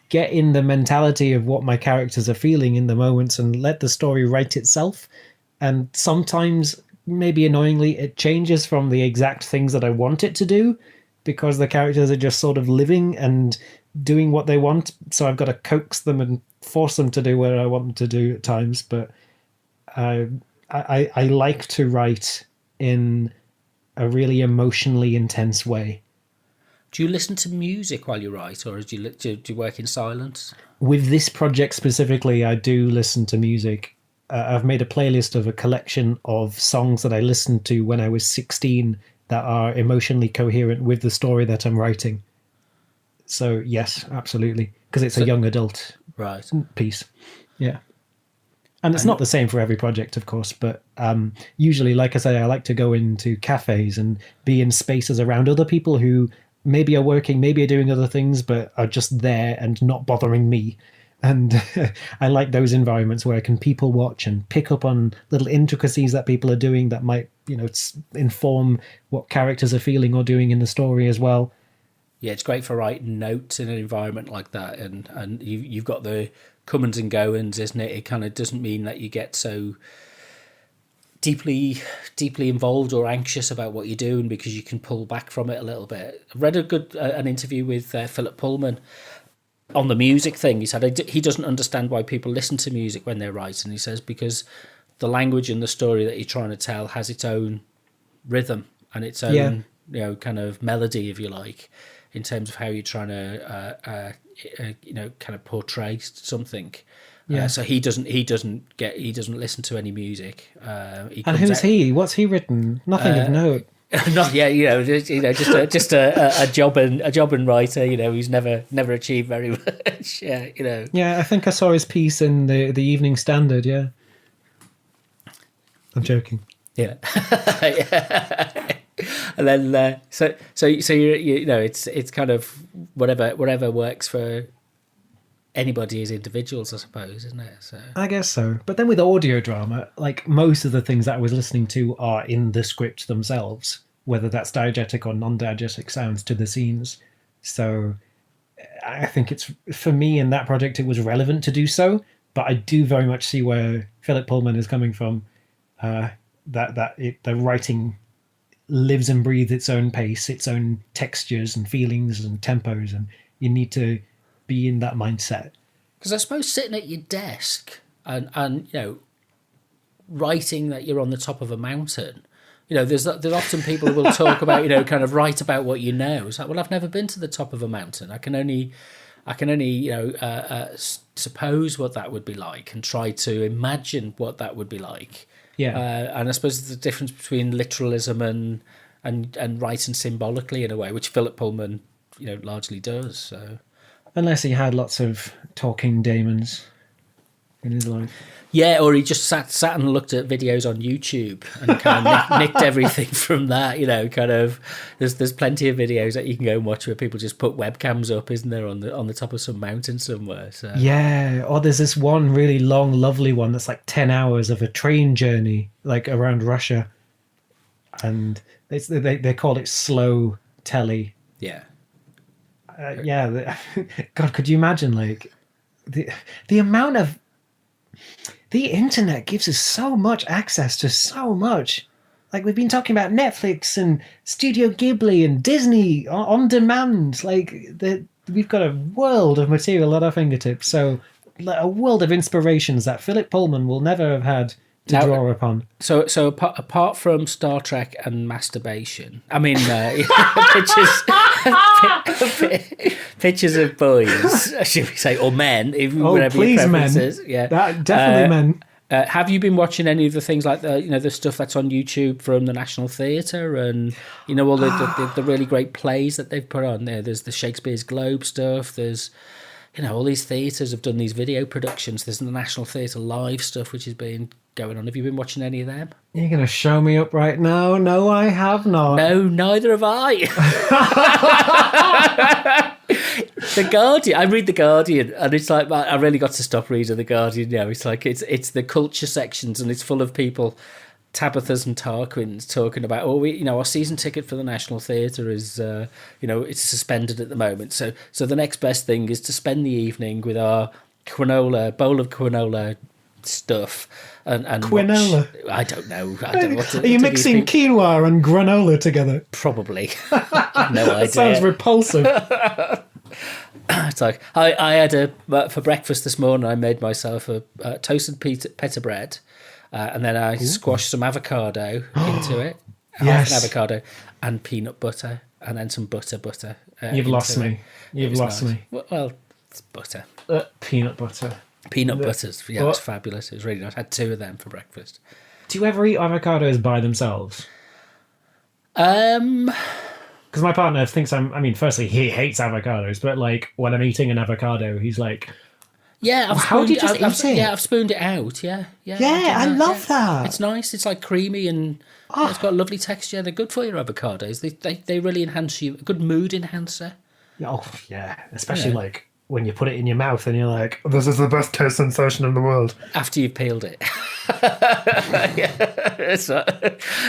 get in the mentality of what my characters are feeling in the moments and let the story write itself. And sometimes, maybe annoyingly, it changes from the exact things that I want it to do because the characters are just sort of living and doing what they want. So I've got to coax them and force them to do what I want them to do at times. But I like to write in a really emotionally intense way.
Do you listen to music while you write, or do you work in silence?
With this project specifically, I do listen to music. I've made a playlist of a collection of songs that I listened to when I was 16 that are emotionally coherent with the story that I'm writing. So yes, absolutely, because it's a young adult piece. Yeah. And it's not the same for every project, of course, but usually, like I say, I like to go into cafes and be in spaces around other people who maybe are working, maybe are doing other things, but are just there and not bothering me. And I like those environments where I can people watch and pick up on little intricacies that people are doing that might, inform what characters are feeling or doing in the story as well.
Yeah, it's great for writing notes in an environment like that. And you've got the comings and goings, isn't it? It kind of doesn't mean that you get so deeply involved or anxious about what you're doing because you can pull back from it a little bit. I read an interview with Philip Pullman on the music thing. He said he doesn't understand why people listen to music when they're writing. He says because the language and the story that you're trying to tell has its own rhythm and its own kind of melody, if you like, in terms of how you're trying to kind of portray something. Yeah. So he doesn't listen to any music.
And who's he? What's he written? Nothing of note.
Not yet, just a job and writer. Who's never achieved very much. Yeah,
Yeah, I think I saw his piece in the Evening Standard. Yeah, I'm joking.
Yeah. And then so it's kind of whatever works for anybody as individuals, I suppose, isn't it? So
I guess so. But then with audio drama, like most of the things that I was listening to are in the script themselves, whether that's diegetic or non-diegetic sounds to the scenes. So I think it's, for me in that project, it was relevant to do so. But I do very much see where Philip Pullman is coming from. The writing lives and breathes its own pace, its own textures and feelings and tempos, and you need to be in that mindset.
Because I suppose sitting at your desk and writing that you're on the top of a mountain, there's often people who will talk about kind of write about what you know. It's like, well, I've never been to the top of a mountain. I can only suppose what that would be like and try to imagine what that would be like.
Yeah.
And I suppose there's a difference between literalism and writing symbolically in a way, which Philip Pullman largely does. So.
Unless he had lots of talking daemons in his life.
Yeah, or he just sat and looked at videos on YouTube and kind of nicked everything from that. Kind of. There's plenty of videos that you can go and watch where people just put webcams up, isn't there, on the top of some mountain somewhere? So. Yeah,
or there's this one really long, lovely one that's like 10 hours of a train journey, like around Russia, and they call it slow telly.
Yeah.
God, could you imagine like the amount of the internet gives us so much access to so much. Like, we've been talking about Netflix and Studio Ghibli and Disney on demand. Like, we've got a world of material at our fingertips. So, a world of inspirations that Philip Pullman will never have had to draw upon.
So apart from Star Trek and masturbation, I mean, pictures of boys, should we say, or men, whatever
please,
your preference
men.
is. Yeah,
Definitely men.
Have you been watching any of the things like the stuff that's on YouTube from the National Theatre and all the really great plays that they've put on there? There's the Shakespeare's Globe stuff. There's all these theatres have done these video productions. There's the National Theatre live stuff which has been going on. Have you been watching any of them?
You're going to show me up right now? No, I have not.
No, neither have I. The Guardian. I read The Guardian, and it's like I really got to stop reading The Guardian now. It's like it's the culture sections, and it's full of people, Tabithas and Tarquins, talking about our season ticket for the National Theatre is it's suspended at the moment. So the next best thing is to spend the evening with our bowl of quinola stuff and
quinola.
I don't know what to,
are you mixing quinoa and granola together?
Probably. No idea.
Sounds repulsive.
It's like I had for breakfast this morning. I made myself a toasted pita bread, and then I squashed some avocado into it. Half an avocado and peanut butter, and then some butter.
You've lost me. You've lost me.
Well, it's butter.
Peanut butter.
Peanut butters. Yeah, it was fabulous. It was really nice. I had 2 of them for breakfast.
Do you ever eat avocados by themselves? Because my partner thinks firstly, he hates avocados, but like when I'm eating an avocado, he's like,
yeah,
how do you just eat it?
Yeah, I've spooned it out. Yeah,
I love that.
It's nice. It's like creamy and it's got a lovely texture. They're good for your avocados. They really enhance you. A good mood enhancer.
Oh yeah, especially like when you put it in your mouth and you're like, this is the best taste sensation in the world.
After you've peeled it.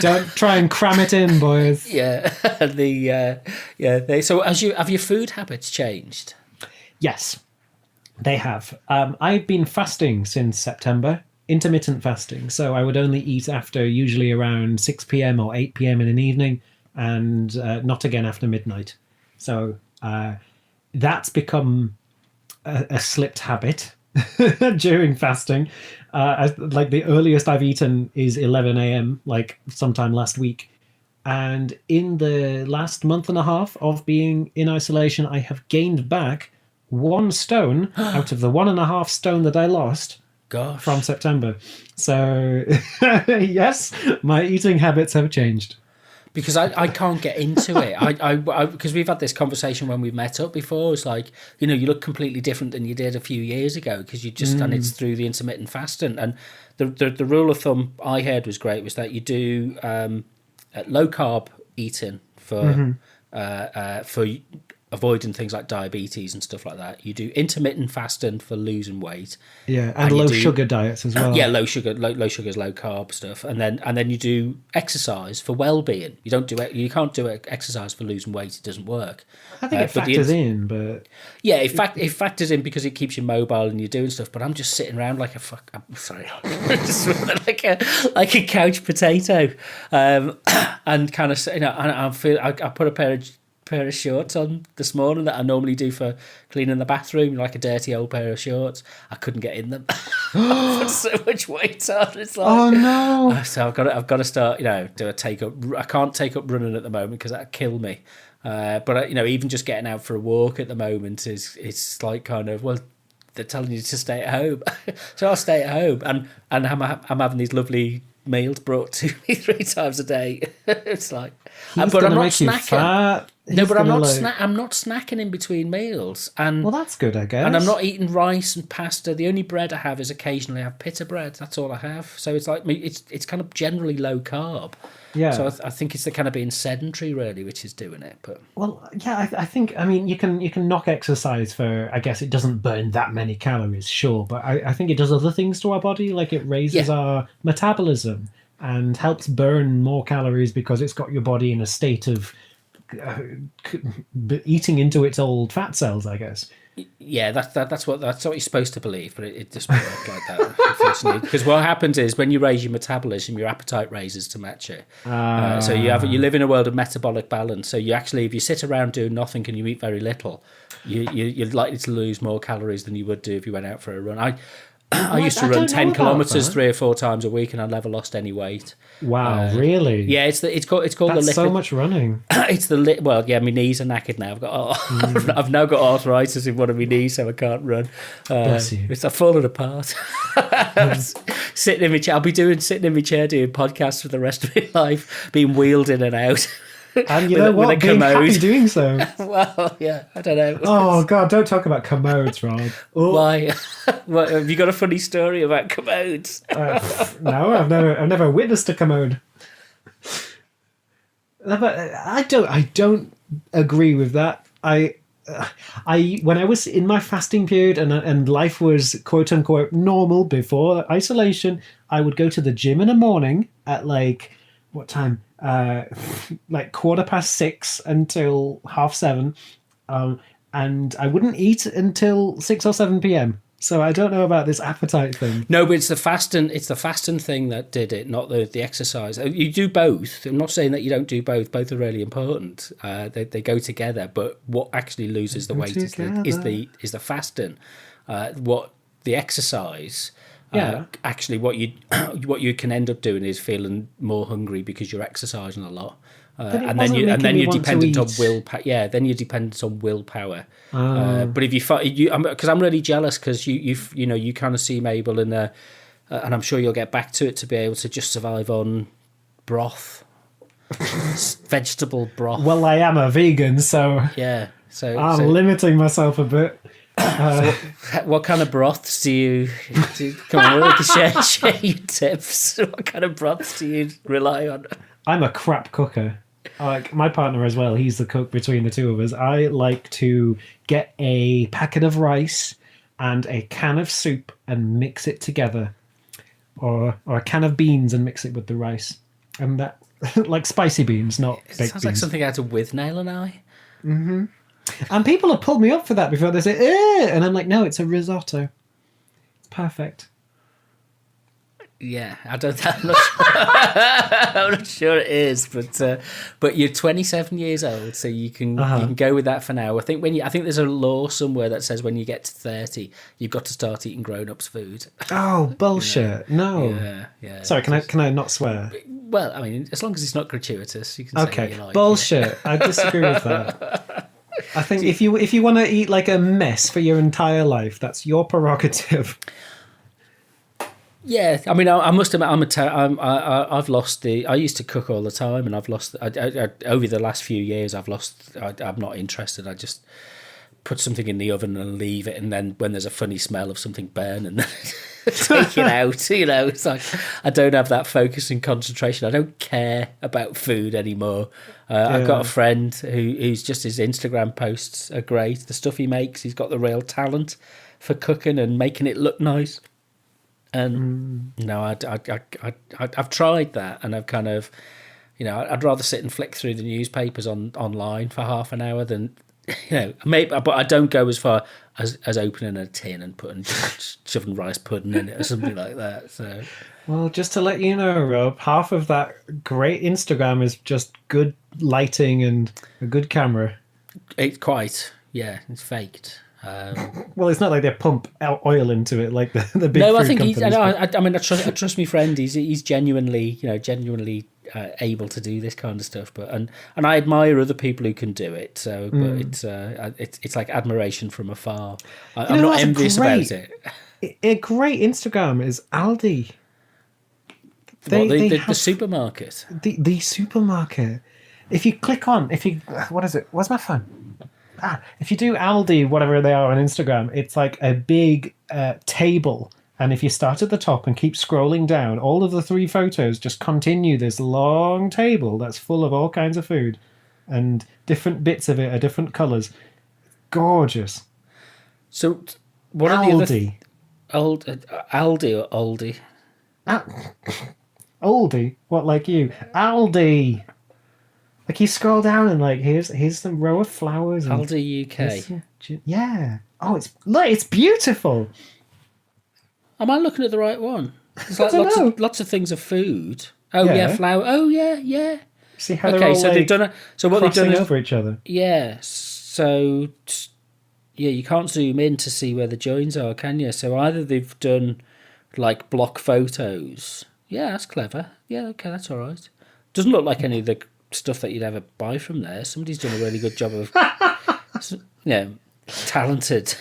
Don't try and cram it in, boys.
Yeah. So have your food habits changed?
Yes, they have. I've been fasting since September, intermittent fasting. So I would only eat after usually around 6 p.m. or 8 p.m. in an evening and not again after midnight. So that's become a slipped habit during fasting. Like the earliest I've eaten is 11 a.m. like sometime last week. And in the last month and a half of being in isolation, I have gained back 1 stone out of the 1.5 stone that I lost from September. So yes, my eating habits have changed.
Because I can't get into it. I because we've had this conversation when we've met up before. It's like, you look completely different than you did a few years ago because you just and it's through the intermittent fasting. And the rule of thumb I heard was great was that you do low carb eating for avoiding things like diabetes and stuff like that. You do intermittent fasting for losing weight.
Yeah, and low sugar diets as well.
Yeah, low sugar, low carb stuff, and then you do exercise for well-being. You can't do exercise for losing weight. It doesn't work.
I think it factors in, but
yeah, it factors in because it keeps you mobile and you're doing stuff. But I'm just sitting around like I'm sorry, like a couch potato, and kind of I put a pair of shorts on this morning that I normally do for cleaning the bathroom, like a dirty old pair of shorts. I couldn't get in them. I put so much weight on. It's like,
oh no!
So I've got to start, do a take up. I can't take up running at the moment because that'd kill me. But even just getting out for a walk at the moment it's like kind of, well, they're telling you to stay at home, so I'll stay at home, and I'm having these lovely meals brought to me 3 times a day. It's like, but I'm not snacking. No, but I'm not snacking in between meals. And
well, that's good, I guess.
And I'm not eating rice and pasta. The only bread I have is occasionally I have pita bread. That's all I have. So it's like it's kind of generally low carb.
Yeah.
So I think it's the kind of being sedentary really, which is doing it. But
well, yeah, I think you can knock exercise for, I guess it doesn't burn that many calories, sure, but I think it does other things to our body, like it raises our metabolism and helps burn more calories because it's got your body in a state of eating into its old fat cells, I guess.
Yeah, that's what you're supposed to believe, but it doesn't work like that, unfortunately. Because what happens is when you raise your metabolism, your appetite raises to match it. So you live in a world of metabolic balance. So you actually, if you sit around doing nothing and you eat very little, you're likely to lose more calories than you would do if you went out for a run. I used to run 10 kilometers 3 or 4 times a week, and I never lost any weight.
Wow, really?
Yeah, it's called
That's
the lipid.
so much running.
It's the well, yeah. My knees are knackered now. I've now got arthritis in one of my knees, so I can't run.
Bless you.
It's falling apart. Sitting in my chair, I'll be sitting in my chair doing podcasts for the rest of my life, being wheeled in and out.
And you know what? Being happy doing so.
Well, yeah, I don't know.
Oh God, don't talk about commodes, Rob.
Why? What, have you got a funny story about commodes?
No, I've never witnessed a commode. No, but I don't agree with that. I when I was in my fasting period and life was quote unquote normal before isolation, I would go to the gym in the morning at like what time? Like 6:15 until 7:30, and I wouldn't eat until 6 or 7 p.m. So I don't know about this appetite thing.
No, but it's the fasting. It's the fasting thing that did it, not the exercise. You do both. I'm not saying that you don't do both. Both are really important. They go together. But what actually loses the weight is the fasting. What the exercise.
Yeah.
Actually, what you can end up doing is feeling more hungry because you're exercising a lot, and then you're dependent on willpower. Yeah, then you're dependent on willpower. But if because I'm really jealous because you kind of seem able and I'm sure you'll get back to it to be able to just survive on broth, vegetable broth.
Well, I am a vegan, so
yeah, so
I'm limiting myself a bit.
What kind of broths do you come on? We can share your tips. What kind of broths do you rely on?
I'm a crap cooker. Like my partner as well. He's the cook between the two of us. I like to get a packet of rice and a can of soup and mix it together, or a can of beans and mix it with the rice, and that like spicy beans, not baked beans.
Sounds like something out of With Nail and I.
Mm-hmm. And people have pulled me up for that before. They say, "Eh," and I'm like, "No, it's a risotto. It's perfect."
Yeah, I'm not sure it is, but you're 27 years old, so you can go with that for now. I think there's a law somewhere that says when you get to 30, you've got to start eating grown-ups food.
Oh bullshit! No.
Yeah.
Sorry, can I not swear?
Well, I mean, as long as it's not gratuitous, you can say what you like.
Bullshit. I disagree with that. I think if you want to eat like a mess for your entire life, that's your prerogative.
Yeah, I mean, I must admit, I've lost the. I used to cook all the time, and I've lost. Over the last few years, I've lost. I'm not interested. I just put something in the oven and leave it, and then when there's a funny smell of something burning, take it out. It's like I don't have that focus and concentration. I don't care about food anymore. I've got a friend who's just his Instagram posts are great. The stuff he makes, he's got the real talent for cooking and making it look nice. And I've tried that, and I've kind of, I'd rather sit and flick through the newspapers online for half an hour than, maybe. But I don't go as far as opening a tin and shoving rice pudding in it or something like that. So,
well, just to let you know, Rob, half of that great Instagram is just good lighting and a good camera.
It's faked.
Well, it's not like they pump oil into it like the big.
No,
food
I think
companies.
I trust my friend. He's genuinely able to do this kind of stuff. But and I admire other people who can do it. So, but it's like admiration from afar. I'm not envious about it.
A great Instagram is Aldi.
The supermarket.
The supermarket. If you click on, what is it? Where's my phone? If you do Aldi, whatever they are on Instagram, it's like a big table. And if you start at the top and keep scrolling down, all of the 3 photos just continue this long table that's full of all kinds of food. And different bits of it are different colours. Gorgeous.
So, what are the other... Aldi or Aldi?
Aldi? What, like you? Aldi! Like you scroll down and like here's some row of flowers. And
Aldi UK.
Yeah. Oh, it's beautiful.
Am I looking at the right one? There's
I
like
don't know.
lots of things of food. Oh
Yeah.
yeah, flour. Oh yeah.
See how they're
Okay,
all
so
like,
they've done. So what they've
crossing
done is,
over each other.
yeah. So yeah, you can't zoom in to see where the joins are, can you? So either they've done like block photos. Yeah, that's clever. Yeah, okay, that's all right. Doesn't look like any of the stuff that you'd ever buy from there. Somebody's done a really good job of, talented.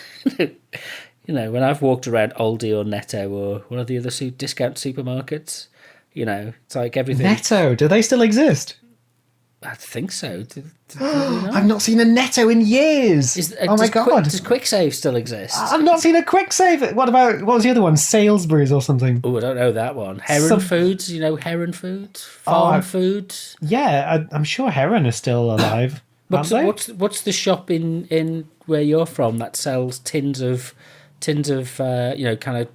When I've walked around Aldi or Netto or one of the other discount supermarkets, it's like everything.
Netto, do they still exist?
I think so. Do they not?
I've not seen a Netto in years. Oh my god!
Does QuickSave still exist?
I've not seen a quick save. What was the other one? Sainsbury's or something?
Oh, I don't know that one. Heron Foods, Heron Foods, Farm Foods.
Yeah, I'm sure Heron is still alive.
What's the shop in where you're from that sells tins of kind of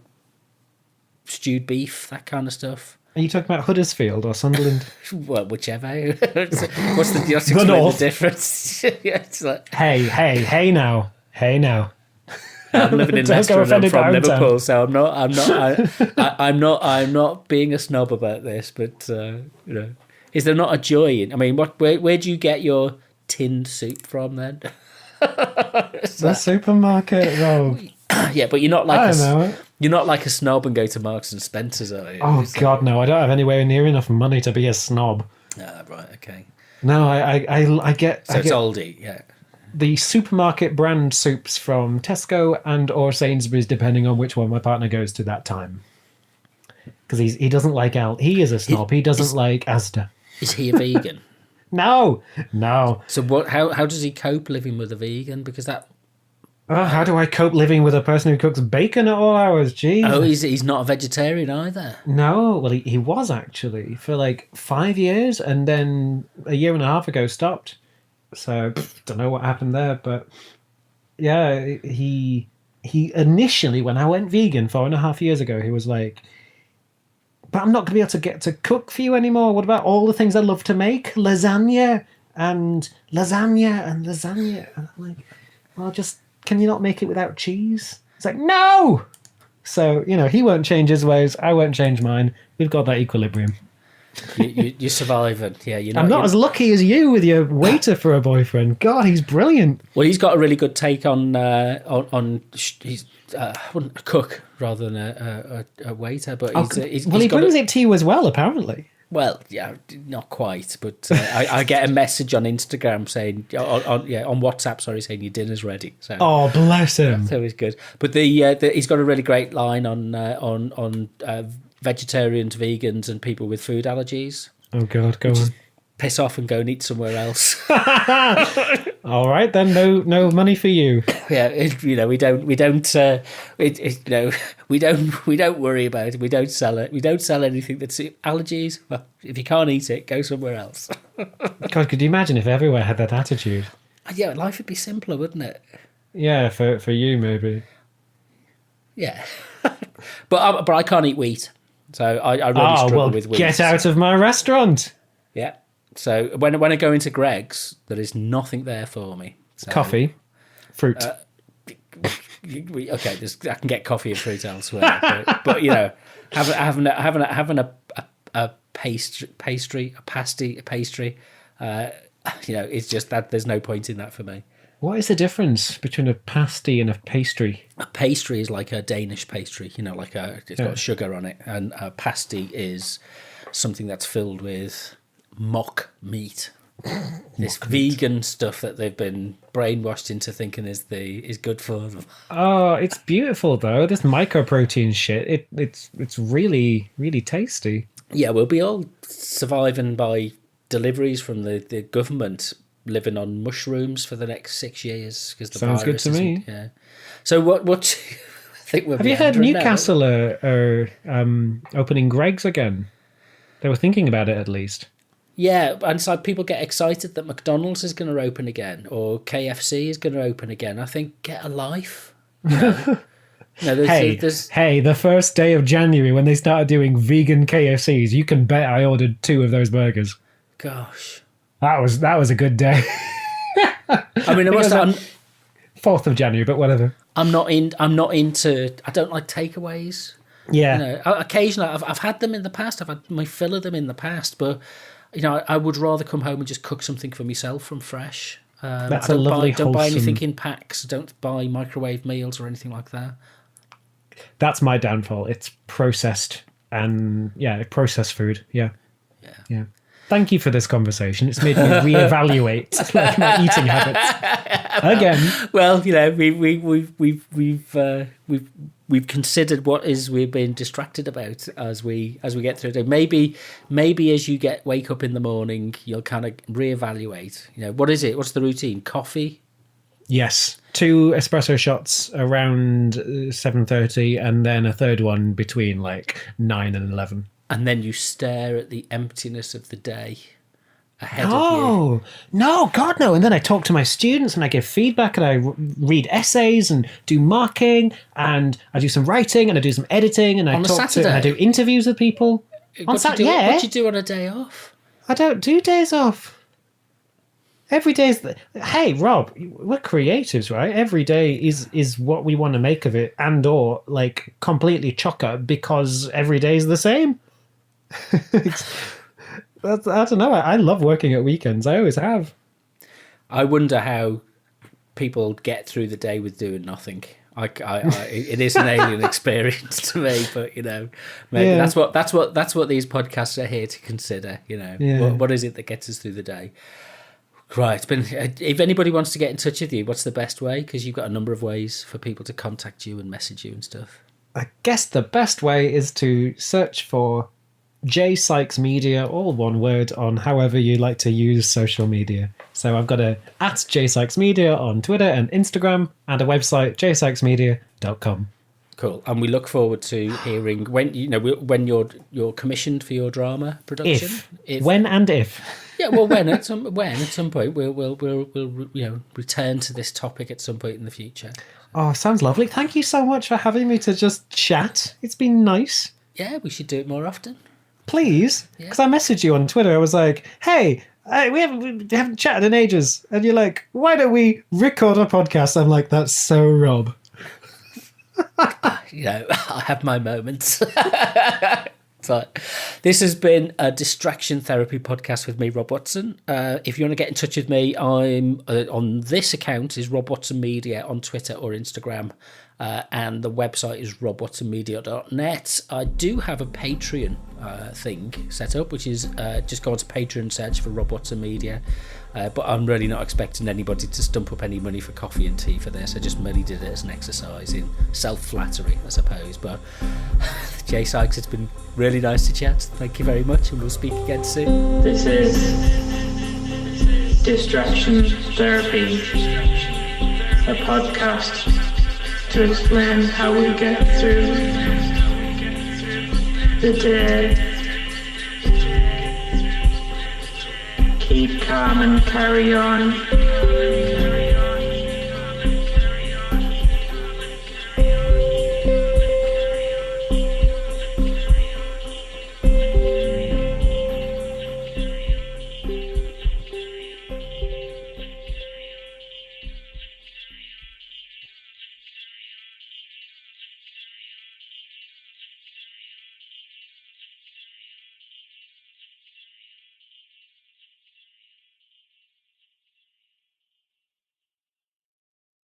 stewed beef, that kind of stuff?
Are you talking about Huddersfield or Sunderland?
Well, whichever. What's the difference? Yeah, it's like,
hey now.
I'm living in
Don't
Leicester
go
and I'm
offended
from
downtown.
Liverpool, so I'm not being a snob about this, but is there not a joy in? I mean, where do you get your tinned soup from then?
The supermarket, Rob.
Yeah, but you're not like
I don't know.
You're not like a snob and go to Marks and Spencer's, are you?
Oh God, no! I don't have anywhere near enough money to be a snob.
Ah, right, okay.
No, I get.
So
I
it's
get
Aldi, yeah.
the supermarket brand soups from Tesco and or Sainsbury's, depending on which one my partner goes to that time. Because he doesn't like he is a snob. He doesn't like Asda.
Is he a vegan?
No.
So what? How does he cope living with a vegan? Because that.
How do I cope living with a person who cooks bacon at all hours? Jeez.
Oh, he's not a vegetarian either.
No, well, he was actually for like 5 years, and then a year and a half ago stopped. So don't know what happened there, but yeah, he initially, when I went vegan 4.5 years ago, he was like, "But I'm not going to be able to get to cook for you anymore. What about all the things I love to make? Lasagna and lasagna and lasagna." And I'm like, well, just. Can you not make it without cheese? It's like, no! So, he won't change his ways. I won't change mine. We've got that equilibrium.
You're surviving. Yeah,
I'm not as lucky as you with your waiter for a boyfriend. God, he's brilliant.
Well, he's got a really good take on he's a cook rather than a waiter, but
he brings it to you as well, apparently.
Well, yeah, not quite, but I get a message on Instagram saying on WhatsApp, saying your dinner's ready. So,
oh, bless him.
So he's good. But he's got a really great line on vegetarians, vegans, and people with food allergies.
Oh God, go on.
Piss off and go and eat somewhere else.
All right, then no money for you.
Yeah, we don't worry about it. We don't sell it. We don't sell anything that's allergies. Well, if you can't eat it, go somewhere else.
God, could you imagine if everywhere had that attitude?
Yeah, life would be simpler, wouldn't it?
Yeah, for you maybe.
Yeah, but I can't eat wheat, so I really struggle with wheat.
Get out of my restaurant.
Yeah. So when I go into Greg's, there is nothing there for me. So,
coffee, fruit.
Okay, I can get coffee and fruit elsewhere, but having a pastry, it's just that there's no point in that for me.
What is the difference between a pasty and a pastry?
A pastry is like a Danish pastry, it's got sugar on it, and a pasty is something that's filled with mock meat. This vegan stuff that they've been brainwashed into thinking is good for them. Oh,
it's beautiful though. This mycoprotein shit. It's really, really tasty.
Yeah, we'll be all surviving by deliveries from the government, living on mushrooms for the next 6 years because the
sounds
virus
good to me.
Yeah. So what I think we'll
have you heard Newcastle are opening Greg's again? They were thinking about it at least.
Yeah, and so people get excited that McDonald's is going to open again or KFC is going to open again. I think get a life.
Hey, the first day of January when they started doing vegan KFCs, you can bet I ordered 2 of those burgers.
Gosh.
That was a good day.
I mean, I must.
4th of January, but whatever.
I'm not into. I don't like takeaways.
Yeah.
You know, occasionally I've had them in the past. I've had my fill of them in the past, but you know, I would rather come home and just cook something for myself from fresh.
That's
I
a
don't
lovely,
don't buy anything
wholesome-
in packs. Don't buy microwave meals or anything like that.
That's my downfall. It's processed and processed food. Yeah. Thank you for this conversation. It's made me reevaluate like my eating habits again.
Well, you know, we've considered what is we've been distracted about as we get through the day. Maybe as you wake up in the morning, you'll kind of reevaluate. You know, what is it? What's the routine? Coffee.
Yes, 2 espresso shots around 7:30, and then a third one between like 9 and 11.
And then you stare at the emptiness of the day ahead of you.
Oh, no, God, no. And then I talk to my students and I give feedback and I read essays and do marking and I do some writing and I do some editing and I
On a
talk
Saturday?
and I do interviews with people.
What do you do on a day off?
I don't do days off. Every day is... Hey, Rob, we're creatives, right? Every day is what we want to make of it and or like completely chocker because every day is the same. I don't know. I love working at weekends. I always have.
I wonder how people get through the day with doing nothing. It is an alien experience to me, but you know, maybe that's what these podcasts are here to consider. You know, what is it that gets us through the day? Right. It's been. If anybody wants to get in touch with you, what's the best way? Because you've got a number of ways for people to contact you and message you and stuff.
I guess the best way is to search for J Sykes Media, all one word, on however you like to use social media. So I've got at J Sykes Media on Twitter and Instagram, and a website, jsykesmedia.com.
Cool, and we look forward to hearing when you're commissioned for your drama production.
When and if.
Yeah, well, when at some point we'll return to this topic at some point in the future.
Oh, sounds lovely. Thank you so much for having me to just chat. It's been nice.
Yeah, we should do it more often.
Please, because I messaged you on Twitter. I was like, "Hey, we haven't chatted in ages," and you're like, "Why don't we record a podcast?" I'm like, "That's so Rob."
You know, I have my moments. So, this has been a Distraction Therapy podcast with me, Rob Watson. If you want to get in touch with me, I'm on this account is Rob Watson Media on Twitter or Instagram, and the website is robwatsonmedia.net. I do have a Patreon thing set up, which is just go on to Patreon, search for Rob Watson Media. But I'm really not expecting anybody to stump up any money for coffee and tea for this. I just merely did it as an exercise in self-flattery, I suppose. But Jay Sykes, it's been really nice to chat. Thank you very much, and we'll speak again soon.
This is Distraction Therapy, a podcast to explain how we get through the day. Keep calm and carry on.